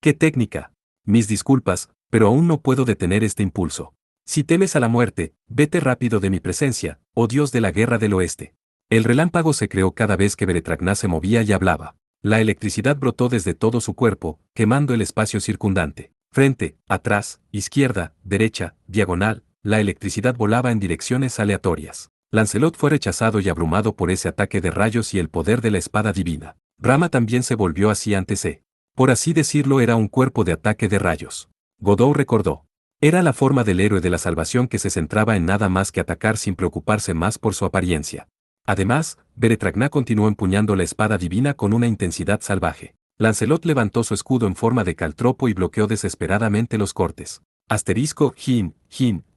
Speaker 1: ¡Qué técnica! Mis disculpas, pero aún no puedo detener este impulso. Si temes a la muerte, vete rápido de mi presencia, oh Dios de la guerra del oeste. El relámpago se creó cada vez que Beretragna se movía y hablaba. La electricidad brotó desde todo su cuerpo, quemando el espacio circundante. Frente, atrás, izquierda, derecha, diagonal, la electricidad volaba en direcciones aleatorias. Lancelot fue rechazado y abrumado por ese ataque de rayos y el poder de la espada divina. Rama también se volvió así ante C. Por así decirlo, era un cuerpo de ataque de rayos. Godou recordó. Era la forma del héroe de la salvación que se centraba en nada más que atacar sin preocuparse más por su apariencia. Además, Beretragna continuó empuñando la espada divina con una intensidad salvaje. Lancelot levantó su escudo en forma de caltropo y bloqueó desesperadamente los cortes.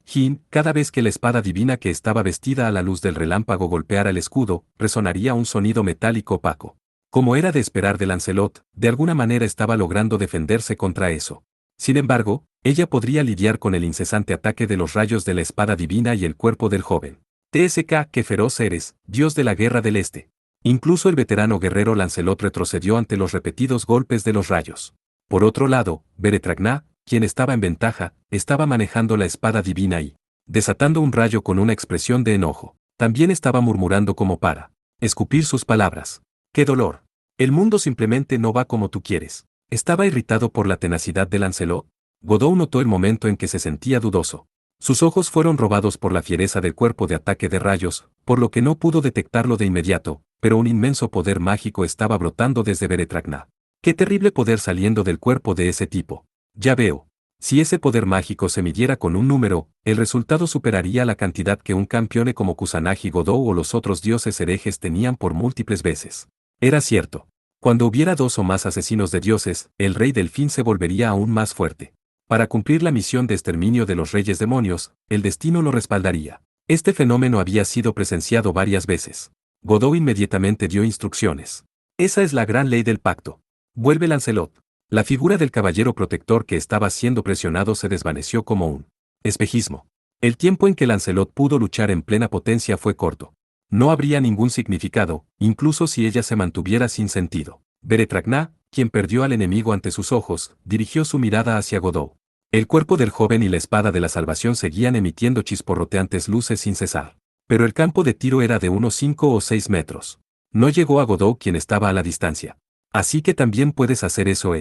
Speaker 1: Jin, cada vez que la espada divina que estaba vestida a la luz del relámpago golpeara el escudo, resonaría un sonido metálico opaco. Como era de esperar de Lancelot, de alguna manera estaba logrando defenderse contra eso. Sin embargo, ella podría lidiar con el incesante ataque de los rayos de la espada divina y el cuerpo del joven. TSK, qué feroz eres, Dios de la guerra del este. Incluso el veterano guerrero Lancelot retrocedió ante los repetidos golpes de los rayos. Por otro lado, Beretragna, quien estaba en ventaja, estaba manejando la espada divina y, desatando un rayo con una expresión de enojo, también estaba murmurando como para escupir sus palabras. ¡Qué dolor! El mundo simplemente no va como tú quieres. ¿Estaba irritado por la tenacidad de Lancelot? Godou notó el momento en que se sentía dudoso. Sus ojos fueron robados por la fiereza del cuerpo de ataque de rayos, por lo que no pudo detectarlo de inmediato, pero un inmenso poder mágico estaba brotando desde Beretragna. ¡Qué terrible poder saliendo del cuerpo de ese tipo! Ya veo. Si ese poder mágico se midiera con un número, el resultado superaría la cantidad que un campeón como Kusanagi Godou o los otros dioses herejes tenían por múltiples veces. Era cierto. Cuando hubiera dos o más asesinos de dioses, el rey Delfín se volvería aún más fuerte. Para cumplir la misión de exterminio de los reyes demonios, el destino lo respaldaría. Este fenómeno había sido presenciado varias veces. Godou inmediatamente dio instrucciones. Esa es la gran ley del pacto. Vuelve Lancelot. La figura del caballero protector que estaba siendo presionado se desvaneció como un espejismo. El tiempo en que Lancelot pudo luchar en plena potencia fue corto. No habría ningún significado, incluso si ella se mantuviera sin sentido. Beretragna, quien perdió al enemigo ante sus ojos, dirigió su mirada hacia Godou. El cuerpo del joven y la espada de la salvación seguían emitiendo chisporroteantes luces sin cesar. Pero el campo de tiro era de unos 5 o 6 metros. No llegó a Godou quien estaba a la distancia. Así que también puedes hacer eso,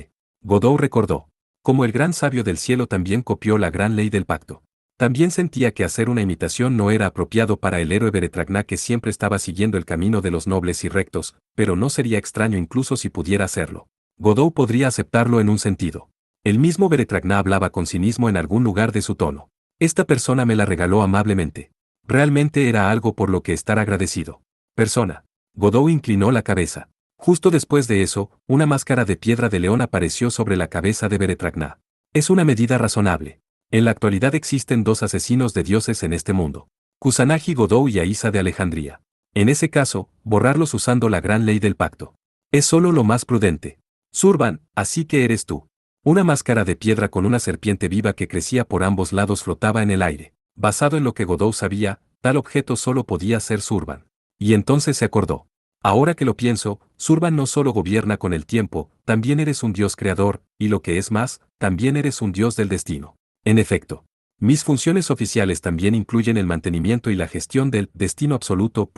Speaker 1: Godou recordó. Como el gran sabio del cielo también copió la gran ley del pacto. También sentía que hacer una imitación no era apropiado para el héroe Beretragná que siempre estaba siguiendo el camino de los nobles y rectos, pero no sería extraño incluso si pudiera hacerlo. Godot podría aceptarlo en un sentido. El mismo Beretragná hablaba con cinismo en algún lugar de su tono. Esta persona me la regaló amablemente. Realmente era algo por lo que estar agradecido. Persona. Godot inclinó la cabeza. Justo después de eso, una máscara de piedra de león apareció sobre la cabeza de Beretragná. Es una medida razonable. En la actualidad existen dos asesinos de dioses en este mundo. Kusanagi Godot y Aísa de Alejandría. En ese caso, borrarlos usando la gran ley del pacto. Es solo lo más prudente. Zurvan, así que eres tú. Una máscara de piedra con una serpiente viva que crecía por ambos lados flotaba en el aire. Basado en lo que Godot sabía, tal objeto solo podía ser Zurvan. Y entonces se acordó. Ahora que lo pienso, Zurvan no solo gobierna con el tiempo, también eres un dios creador, y lo que es más, también eres un dios del destino. En efecto, mis funciones oficiales también incluyen el mantenimiento y la gestión del destino absoluto.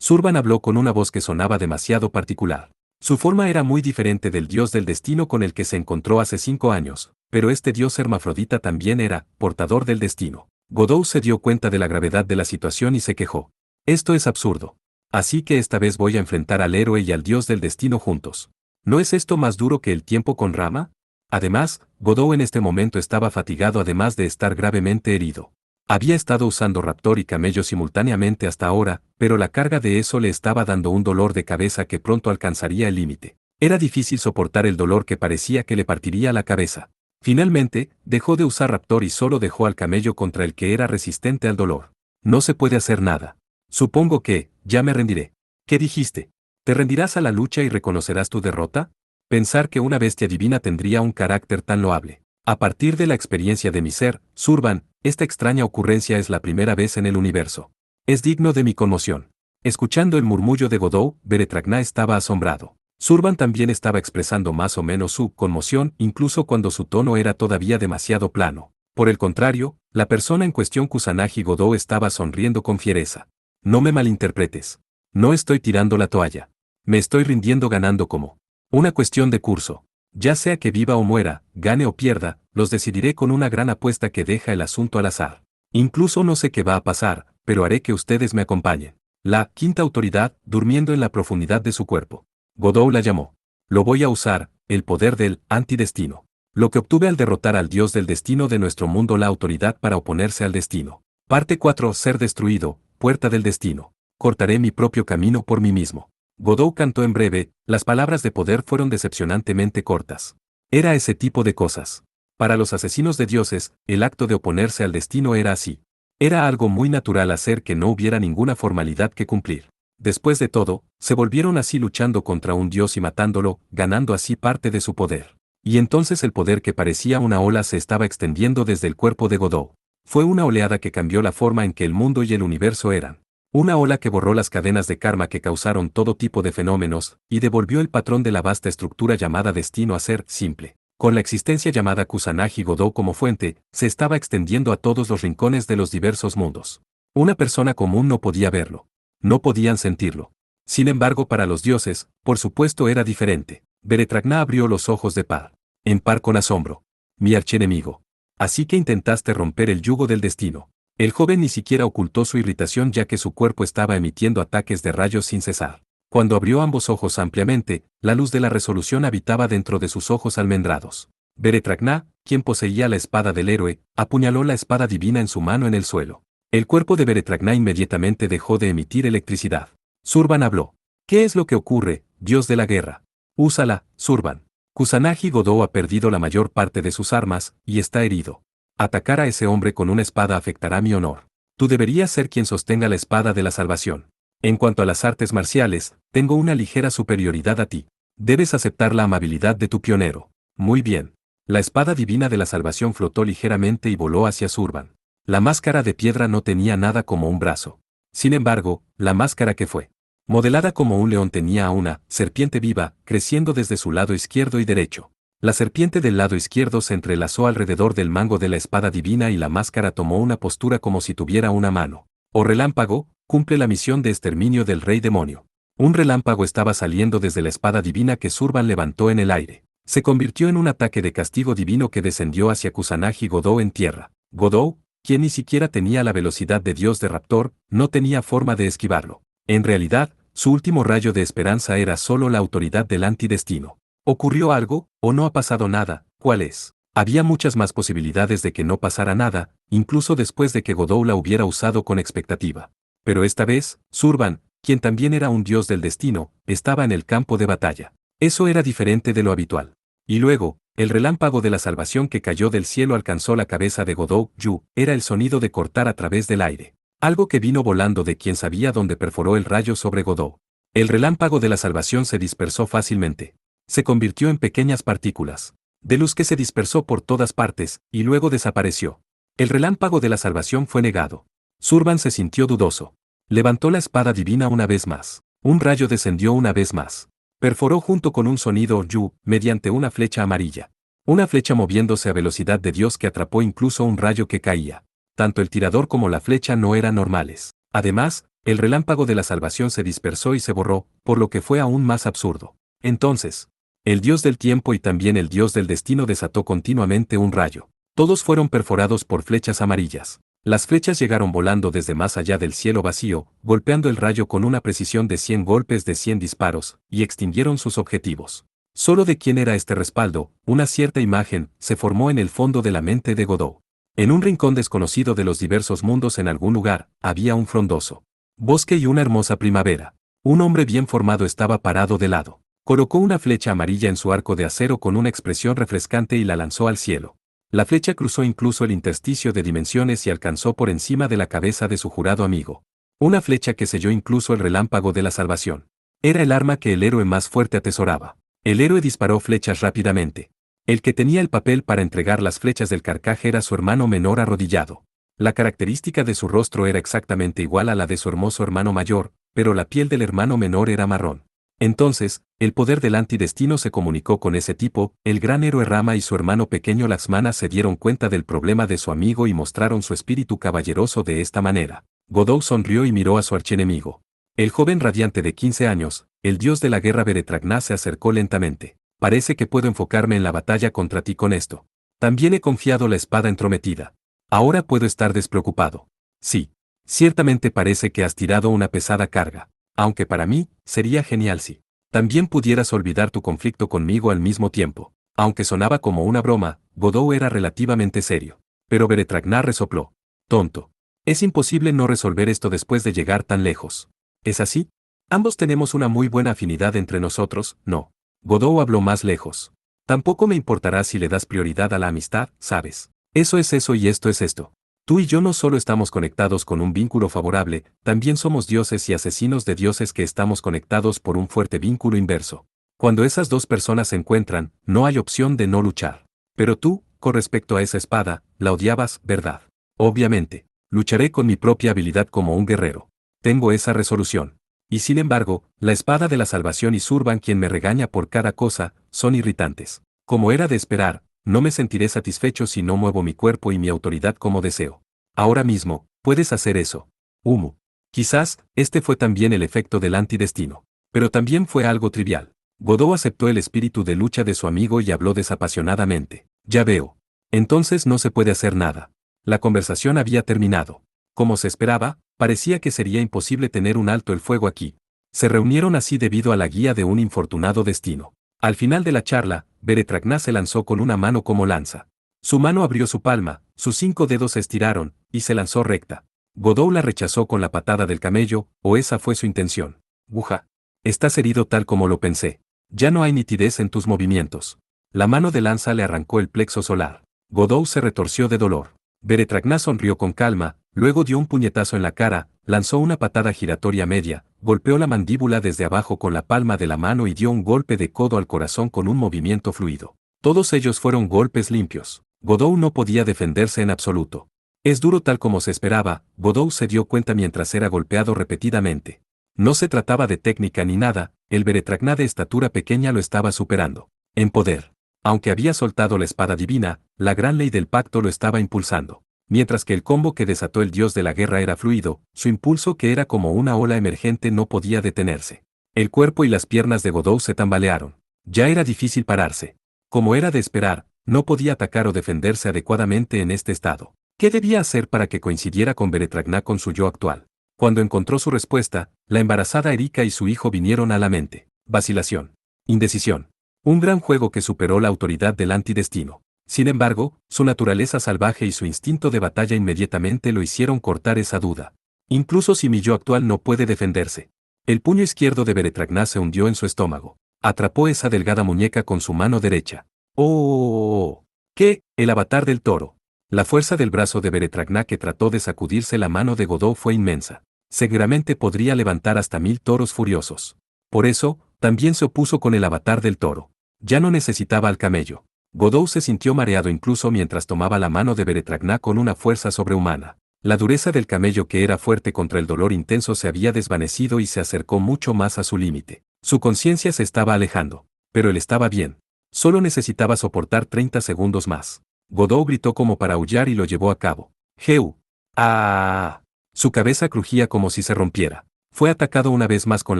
Speaker 1: Zurvan habló con una voz que sonaba demasiado particular. Su forma era muy diferente del dios del destino con el que se encontró hace 5 años, pero este dios hermafrodita también era portador del destino. Godot se dio cuenta de la gravedad de la situación y se quejó. Esto es absurdo. Así que esta vez voy a enfrentar al héroe y al dios del destino juntos. ¿No es esto más duro que el tiempo con Rama? Además, Godot en este momento estaba fatigado además de estar gravemente herido. Había estado usando raptor y camello simultáneamente hasta ahora, pero la carga de eso le estaba dando un dolor de cabeza que pronto alcanzaría el límite. Era difícil soportar el dolor que parecía que le partiría la cabeza. Finalmente, dejó de usar raptor y solo dejó al camello contra el que era resistente al dolor. No se puede hacer nada. Supongo que, ya me rendiré. ¿Qué dijiste? ¿Te rendirás a la lucha y reconocerás tu derrota? Pensar que una bestia divina tendría un carácter tan loable. A partir de la experiencia de mi ser, Zurvan, esta extraña ocurrencia es la primera vez en el universo. Es digno de mi conmoción. Escuchando el murmullo de Godot, Beretragná estaba asombrado. Zurvan también estaba expresando más o menos su conmoción, incluso cuando su tono era todavía demasiado plano. Por el contrario, la persona en cuestión Kusanagi Godot estaba sonriendo con fiereza. No me malinterpretes. No estoy tirando la toalla. Me estoy rindiendo ganando como una cuestión de curso. Ya sea que viva o muera, gane o pierda, los decidiré con una gran apuesta que deja el asunto al azar. Incluso no sé qué va a pasar, pero haré que ustedes me acompañen. La quinta autoridad, durmiendo en la profundidad de su cuerpo. Godot la llamó. Lo voy a usar, el poder del antidestino. Lo que obtuve al derrotar al dios del destino de nuestro mundo, la autoridad para oponerse al destino. Parte 4. Ser destruido, puerta del destino. Cortaré mi propio camino por mí mismo. Godot cantó en breve, las palabras de poder fueron decepcionantemente cortas. Era ese tipo de cosas. Para los asesinos de dioses, el acto de oponerse al destino era así. Era algo muy natural hacer que no hubiera ninguna formalidad que cumplir. Después de todo, se volvieron así luchando contra un dios y matándolo, ganando así parte de su poder. Y entonces el poder que parecía una ola se estaba extendiendo desde el cuerpo de Godot. Fue una oleada que cambió la forma en que el mundo y el universo eran. Una ola que borró las cadenas de karma que causaron todo tipo de fenómenos, y devolvió el patrón de la vasta estructura llamada destino a ser simple. Con la existencia llamada Kusanagi Godot como fuente, se estaba extendiendo a todos los rincones de los diversos mundos. Una persona común no podía verlo. No podían sentirlo. Sin embargo, para los dioses, por supuesto era diferente. Beretragná abrió los ojos de par. En par con asombro. Mi archienemigo. Así que intentaste romper el yugo del destino. El joven ni siquiera ocultó su irritación ya que su cuerpo estaba emitiendo ataques de rayos sin cesar. Cuando abrió ambos ojos ampliamente, la luz de la resolución habitaba dentro de sus ojos almendrados. Beretragná, quien poseía la espada del héroe, apuñaló la espada divina en su mano en el suelo. El cuerpo de Beretragná inmediatamente dejó de emitir electricidad. Zurvan habló. ¿Qué es lo que ocurre, dios de la guerra? Úsala, Zurvan. Kusanagi Godot ha perdido la mayor parte de sus armas, y está herido. Atacar a ese hombre con una espada afectará mi honor. Tú deberías ser quien sostenga la espada de la salvación. En cuanto a las artes marciales, tengo una ligera superioridad a ti. Debes aceptar la amabilidad de tu pionero. Muy bien. La espada divina de la salvación flotó ligeramente y voló hacia Zurvan. La máscara de piedra no tenía nada como un brazo. Sin embargo, la máscara que fue modelada como un león tenía a una serpiente viva, creciendo desde su lado izquierdo y derecho. La serpiente del lado izquierdo se entrelazó alrededor del mango de la espada divina y la máscara tomó una postura como si tuviera una mano. Oh relámpago, cumple la misión de exterminio del rey demonio. Un relámpago estaba saliendo desde la espada divina que Zurvan levantó en el aire. Se convirtió en un ataque de castigo divino que descendió hacia Kusanagi Godot en tierra. Godot, quien ni siquiera tenía la velocidad de Dios de Raptor, no tenía forma de esquivarlo. En realidad, su último rayo de esperanza era solo la autoridad del antidestino. ¿Ocurrió algo, o no ha pasado nada? ¿Cuál es? Había muchas más posibilidades de que no pasara nada, incluso después de que Godot la hubiera usado con expectativa. Pero esta vez, Zurvan, quien también era un dios del destino, estaba en el campo de batalla. Eso era diferente de lo habitual. Y luego, el relámpago de la salvación que cayó del cielo alcanzó la cabeza de Godot Yu, era el sonido de cortar a través del aire. Algo que vino volando de quien sabía dónde perforó el rayo sobre Godot. El relámpago de la salvación se dispersó fácilmente. Se convirtió en pequeñas partículas de luz que se dispersó por todas partes, y luego desapareció. El relámpago de la salvación fue negado. Zurvan se sintió dudoso. Levantó la espada divina una vez más. Un rayo descendió una vez más. Perforó junto con un sonido yu, mediante una flecha amarilla. Una flecha moviéndose a velocidad de Dios que atrapó incluso un rayo que caía. Tanto el tirador como la flecha no eran normales. Además, el relámpago de la salvación se dispersó y se borró, por lo que fue aún más absurdo. Entonces, el dios del tiempo y también el dios del destino desató continuamente un rayo. Todos fueron perforados por flechas amarillas. Las flechas llegaron volando desde más allá del cielo vacío, golpeando el rayo con una precisión de 100 golpes de 100 disparos, y extinguieron sus objetivos. Solo de quién era este respaldo, una cierta imagen, se formó en el fondo de la mente de Godot. En un rincón desconocido de los diversos mundos en algún lugar, había un frondoso bosque y una hermosa primavera. Un hombre bien formado estaba parado de lado. Colocó una flecha amarilla en su arco de acero con una expresión refrescante y la lanzó al cielo. La flecha cruzó incluso el intersticio de dimensiones y alcanzó por encima de la cabeza de su jurado amigo. Una flecha que selló incluso el relámpago de la salvación. Era el arma que el héroe más fuerte atesoraba. El héroe disparó flechas rápidamente. El que tenía el papel para entregar las flechas del carcaje era su hermano menor arrodillado. La característica de su rostro era exactamente igual a la de su hermoso hermano mayor, pero la piel del hermano menor era marrón. Entonces, el poder del antidestino se comunicó con ese tipo, el gran héroe Rama y su hermano pequeño Laxmana se dieron cuenta del problema de su amigo y mostraron su espíritu caballeroso de esta manera. Godot sonrió y miró a su archienemigo. El joven radiante de 15 años, el dios de la guerra Beretragná se acercó lentamente. Parece que puedo enfocarme en la batalla contra ti con esto. También he confiado la espada entrometida. Ahora puedo estar despreocupado. Sí. Ciertamente parece que has tirado una pesada carga. Aunque para mí, sería genial si también pudieras olvidar tu conflicto conmigo al mismo tiempo. Aunque sonaba como una broma, Godot era relativamente serio. Pero Beretragná resopló. Tonto. Es imposible no resolver esto después de llegar tan lejos. ¿Es así? Ambos tenemos una muy buena afinidad entre nosotros, ¿no? Godot habló más lejos. Tampoco me importará si le das prioridad a la amistad, ¿sabes? Eso es eso y esto es esto. Tú y yo no solo estamos conectados con un vínculo favorable, también somos dioses y asesinos de dioses que estamos conectados por un fuerte vínculo inverso. Cuando esas dos personas se encuentran, no hay opción de no luchar. Pero tú, con respecto a esa espada, la odiabas, ¿verdad? Obviamente. Lucharé con mi propia habilidad como un guerrero. Tengo esa resolución. Y sin embargo, la espada de la salvación y Zurvan quien me regaña por cada cosa, son irritantes. Como era de esperar, no me sentiré satisfecho si no muevo mi cuerpo y mi autoridad como deseo. Ahora mismo, puedes hacer eso. Humo. Quizás, este fue también el efecto del antidestino. Pero también fue algo trivial. Godot aceptó el espíritu de lucha de su amigo y habló desapasionadamente. Ya veo. Entonces no se puede hacer nada. La conversación había terminado. Como se esperaba, parecía que sería imposible tener un alto el fuego aquí. Se reunieron así debido a la guía de un infortunado destino. Al final de la charla, Beretragná se lanzó con una mano como lanza. Su mano abrió su palma, sus 5 dedos se estiraron, y se lanzó recta. Godot la rechazó con la patada del camello, o esa fue su intención. Buja. Estás herido tal como lo pensé. Ya no hay nitidez en tus movimientos. La mano de lanza le arrancó el plexo solar. Godot se retorció de dolor. Beretragná sonrió con calma, luego dio un puñetazo en la cara, lanzó una patada giratoria media, golpeó la mandíbula desde abajo con la palma de la mano y dio un golpe de codo al corazón con un movimiento fluido. Todos ellos fueron golpes limpios. Godot no podía defenderse en absoluto. Es duro tal como se esperaba, Godot se dio cuenta mientras era golpeado repetidamente. No se trataba de técnica ni nada, el Beretragná de estatura pequeña lo estaba superando. En poder. Aunque había soltado la espada divina, la gran ley del pacto lo estaba impulsando. Mientras que el combo que desató el dios de la guerra era fluido, su impulso que era como una ola emergente no podía detenerse. El cuerpo y las piernas de Godot se tambalearon. Ya era difícil pararse. Como era de esperar, no podía atacar o defenderse adecuadamente en este estado. ¿Qué debía hacer para que coincidiera con Beretragná con su yo actual? Cuando encontró su respuesta, la embarazada Erika y su hijo vinieron a la mente. Vacilación. Indecisión. Un gran juego que superó la autoridad del antidestino. Sin embargo, su naturaleza salvaje y su instinto de batalla inmediatamente lo hicieron cortar esa duda. Incluso si mi yo actual no puede defenderse. El puño izquierdo de Beretragná se hundió en su estómago. Atrapó esa delgada muñeca con su mano derecha. ¡Oh! ¿Qué? El avatar del toro. La fuerza del brazo de Beretragná que trató de sacudirse la mano de Godot fue inmensa. Seguramente podría levantar hasta 1000 toros furiosos. Por eso, también se opuso con el avatar del toro. Ya no necesitaba al camello. Godot se sintió mareado incluso mientras tomaba la mano de Beretragná con una fuerza sobrehumana. La dureza del camello que era fuerte contra el dolor intenso se había desvanecido y se acercó mucho más a su límite. Su conciencia se estaba alejando. Pero él estaba bien. Solo necesitaba soportar 30 segundos más. Godot gritó como para aullar y lo llevó a cabo. ¡Heu! ¡Ah! Su cabeza crujía como si se rompiera. Fue atacado una vez más con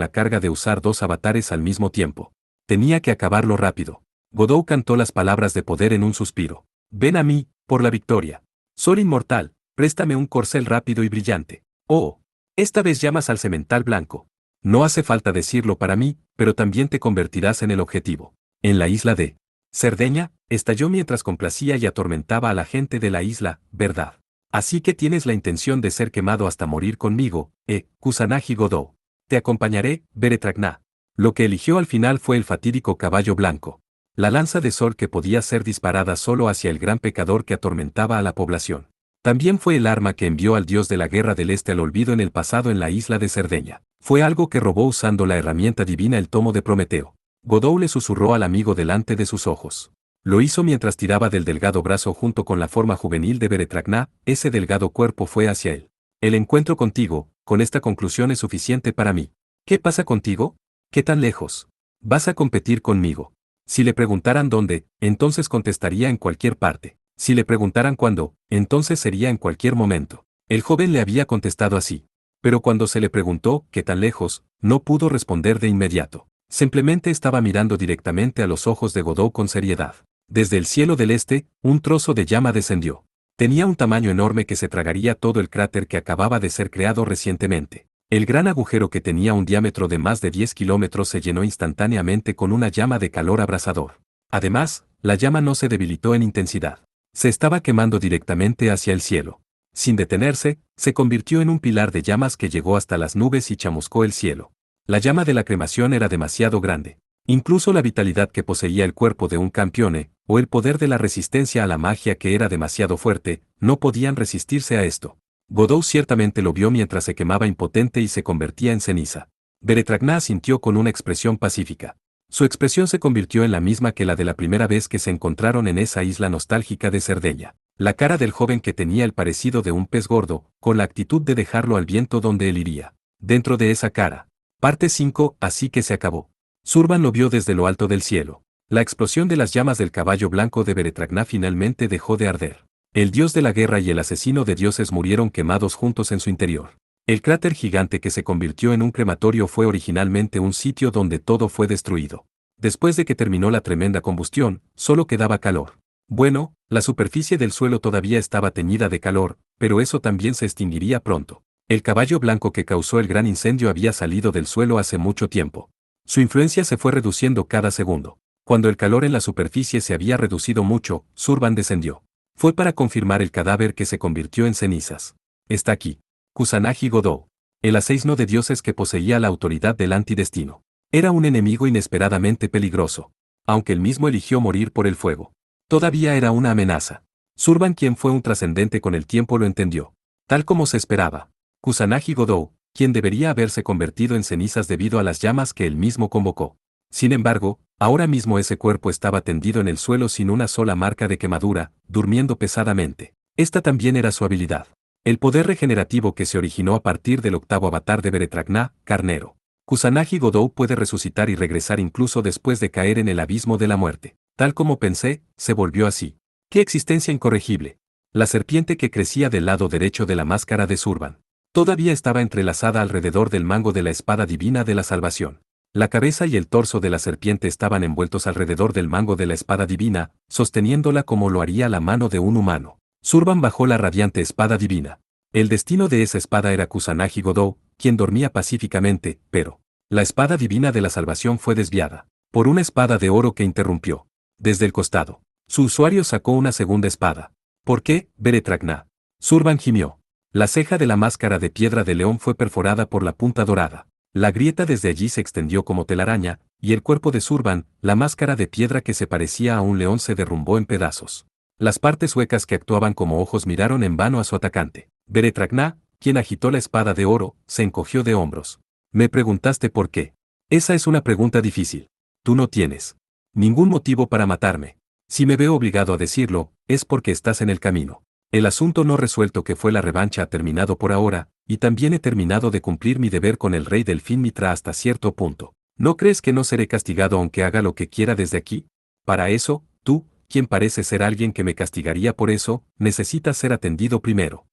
Speaker 1: la carga de usar dos avatares al mismo tiempo. Tenía que acabarlo rápido. Godot cantó las palabras de poder en un suspiro. Ven a mí, por la victoria. Soy inmortal, préstame un corcel rápido y brillante. Oh, esta vez llamas al semental blanco. No hace falta decirlo para mí, pero también te convertirás en el objetivo. En la isla de Cerdeña, estalló mientras complacía y atormentaba a la gente de la isla, ¿verdad? Así que tienes la intención de ser quemado hasta morir conmigo, Kusanagi Godot. Te acompañaré, Beretragná. Lo que eligió al final fue el fatídico caballo blanco. La lanza de sol que podía ser disparada solo hacia el gran pecador que atormentaba a la población. También fue el arma que envió al dios de la guerra del este al olvido en el pasado en la isla de Cerdeña. Fue algo que robó usando la herramienta divina el tomo de Prometeo. Godot le susurró al amigo delante de sus ojos. Lo hizo mientras tiraba del delgado brazo junto con la forma juvenil de Beretragná, ese delgado cuerpo fue hacia él. El encuentro contigo, con esta conclusión es suficiente para mí. ¿Qué pasa contigo? ¿Qué tan lejos? Vas a competir conmigo. Si le preguntaran dónde, entonces contestaría en cualquier parte. Si le preguntaran cuándo, entonces sería en cualquier momento. El joven le había contestado así. Pero cuando se le preguntó, ¿qué tan lejos?, no pudo responder de inmediato. Simplemente estaba mirando directamente a los ojos de Godot con seriedad. Desde el cielo del este, un trozo de llama descendió. Tenía un tamaño enorme que se tragaría todo el cráter que acababa de ser creado recientemente. El gran agujero que tenía un diámetro de más de 10 kilómetros se llenó instantáneamente con una llama de calor abrasador. Además, la llama no se debilitó en intensidad. Se estaba quemando directamente hacia el cielo. Sin detenerse, se convirtió en un pilar de llamas que llegó hasta las nubes y chamuscó el cielo. La llama de la cremación era demasiado grande. Incluso la vitalidad que poseía el cuerpo de un campione, o el poder de la resistencia a la magia que era demasiado fuerte, no podían resistirse a esto. Godot ciertamente lo vio mientras se quemaba impotente y se convertía en ceniza. Beretragná asintió con una expresión pacífica. Su expresión se convirtió en la misma que la de la primera vez que se encontraron en esa isla nostálgica de Cerdeña. La cara del joven que tenía el parecido de un pez gordo, con la actitud de dejarlo al viento donde él iría. Dentro de esa cara. Parte 5, así que se acabó. Zurban lo vio desde lo alto del cielo. La explosión de las llamas del caballo blanco de Beretragná finalmente dejó de arder. El dios de la guerra y el asesino de dioses murieron quemados juntos en su interior. El cráter gigante que se convirtió en un crematorio fue originalmente un sitio donde todo fue destruido. Después de que terminó la tremenda combustión, solo quedaba calor. Bueno, la superficie del suelo todavía estaba teñida de calor, pero eso también se extinguiría pronto. El caballo blanco que causó el gran incendio había salido del suelo hace mucho tiempo. Su influencia se fue reduciendo cada segundo. Cuando el calor en la superficie se había reducido mucho, Zurban descendió. Fue para confirmar el cadáver que se convirtió en cenizas. Está aquí. Kusanagi Godot. El asesino de dioses que poseía la autoridad del antidestino. Era un enemigo inesperadamente peligroso. Aunque él mismo eligió morir por el fuego. Todavía era una amenaza. Zurban, quien fue un trascendente con el tiempo, lo entendió. Tal como se esperaba. Kusanagi Godot, quien debería haberse convertido en cenizas debido a las llamas que él mismo convocó. Sin embargo, ahora mismo ese cuerpo estaba tendido en el suelo sin una sola marca de quemadura, durmiendo pesadamente. Esta también era su habilidad. El poder regenerativo que se originó a partir del octavo avatar de Beretragná, Carnero. Kusanagi Godot puede resucitar y regresar incluso después de caer en el abismo de la muerte. Tal como pensé, se volvió así. ¡Qué existencia incorregible! La serpiente que crecía del lado derecho de la máscara de Zurban. Todavía estaba entrelazada alrededor del mango de la espada divina de la salvación. La cabeza y el torso de la serpiente estaban envueltos alrededor del mango de la espada divina, sosteniéndola como lo haría la mano de un humano. Surban bajó la radiante espada divina. El destino de esa espada era Kusanagi Godou, quien dormía pacíficamente, pero la espada divina de la salvación fue desviada por una espada de oro que interrumpió. Desde el costado, su usuario sacó una segunda espada. ¿Por qué, Beretragna? Surban gimió. La ceja de la máscara de piedra de león fue perforada por la punta dorada. La grieta desde allí se extendió como telaraña, y el cuerpo de Surban, la máscara de piedra que se parecía a un león, se derrumbó en pedazos. Las partes huecas que actuaban como ojos miraron en vano a su atacante. Beretragna, quien agitó la espada de oro, se encogió de hombros. Me preguntaste por qué. Esa es una pregunta difícil. Tú no tienes ningún motivo para matarme. Si me veo obligado a decirlo, es porque estás en el camino. El asunto no resuelto que fue la revancha ha terminado por ahora, y también he terminado de cumplir mi deber con el rey Delfín Mitra hasta cierto punto. ¿No crees que no seré castigado aunque haga lo que quiera desde aquí? Para eso, tú, quien parece ser alguien que me castigaría por eso, necesitas ser atendido primero.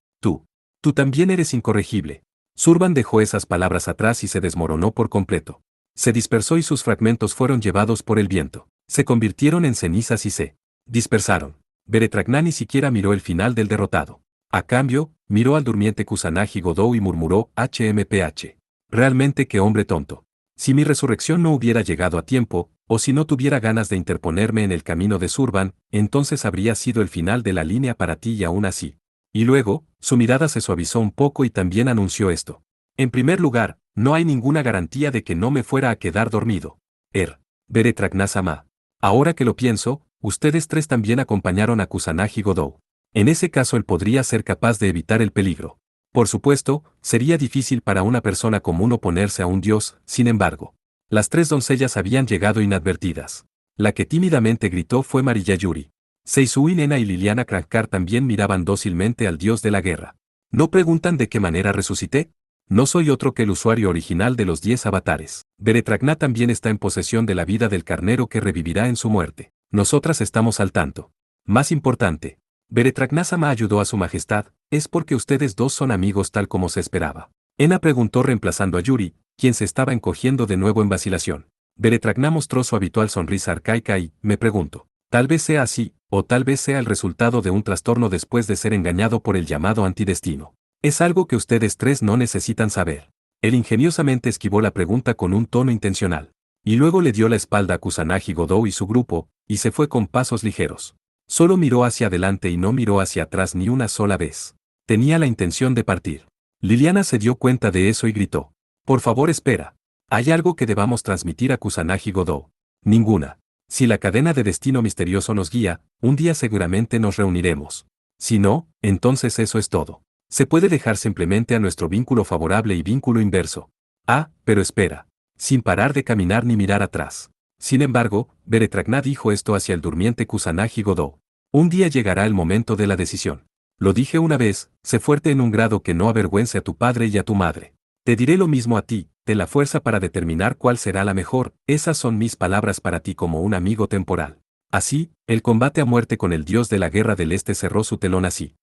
Speaker 1: Tú también eres incorregible. Surban dejó esas palabras atrás y se desmoronó por completo. Se dispersó y sus fragmentos fueron llevados por el viento. Se convirtieron en cenizas y se dispersaron. Beretragna ni siquiera miró el final del derrotado. A cambio, miró al durmiente Kusanagi Godou y murmuró: HMPH. Realmente qué hombre tonto. Si mi resurrección no hubiera llegado a tiempo, o si no tuviera ganas de interponerme en el camino de Surban, entonces habría sido el final de la línea para ti y aún así. Y luego, su mirada se suavizó un poco y también anunció esto. En primer lugar, no hay ninguna garantía de que no me fuera a quedar dormido. Beretragna-sama. Ahora que lo pienso, ustedes tres también acompañaron a Kusanagi Godou. En ese caso él podría ser capaz de evitar el peligro. Por supuesto, sería difícil para una persona común oponerse a un dios, sin embargo. Las tres doncellas habían llegado inadvertidas. La que tímidamente gritó fue Mariyayuri. Seisui Nena y Liliana Crankar también miraban dócilmente al dios de la guerra. ¿No preguntan de qué manera resucité? No soy otro que el usuario original de los 10 avatares. Beretragna también está en posesión de la vida del carnero que revivirá en su muerte. Nosotras estamos al tanto. Más importante, Beretragna-sama ayudó a su majestad, ¿es porque ustedes dos son amigos tal como se esperaba? Ena preguntó reemplazando a Yuri, quien se estaba encogiendo de nuevo en vacilación. Beretragna mostró su habitual sonrisa arcaica y, me pregunto, tal vez sea así, o tal vez sea el resultado de un trastorno después de ser engañado por el llamado antidestino. Es algo que ustedes tres no necesitan saber. Él ingeniosamente esquivó la pregunta con un tono intencional. Y luego le dio la espalda a Kusanagi Godou y su grupo, y se fue con pasos ligeros. Solo miró hacia adelante y no miró hacia atrás ni una sola vez. Tenía la intención de partir. Liliana se dio cuenta de eso y gritó. Por favor, espera. ¿Hay algo que debamos transmitir a Kusanagi Godou? Ninguna. Si la cadena de destino misterioso nos guía, un día seguramente nos reuniremos. Si no, entonces eso es todo. Se puede dejar simplemente a nuestro vínculo favorable y vínculo inverso. Ah, pero espera. Sin parar de caminar ni mirar atrás. Sin embargo, Beretragna dijo esto hacia el durmiente Kusanagi Godou. Un día llegará el momento de la decisión. Lo dije una vez, sé fuerte en un grado que no avergüence a tu padre y a tu madre. Te diré lo mismo a ti, ten la fuerza para determinar cuál será la mejor, esas son mis palabras para ti como un amigo temporal. Así, el combate a muerte con el dios de la guerra del este cerró su telón así.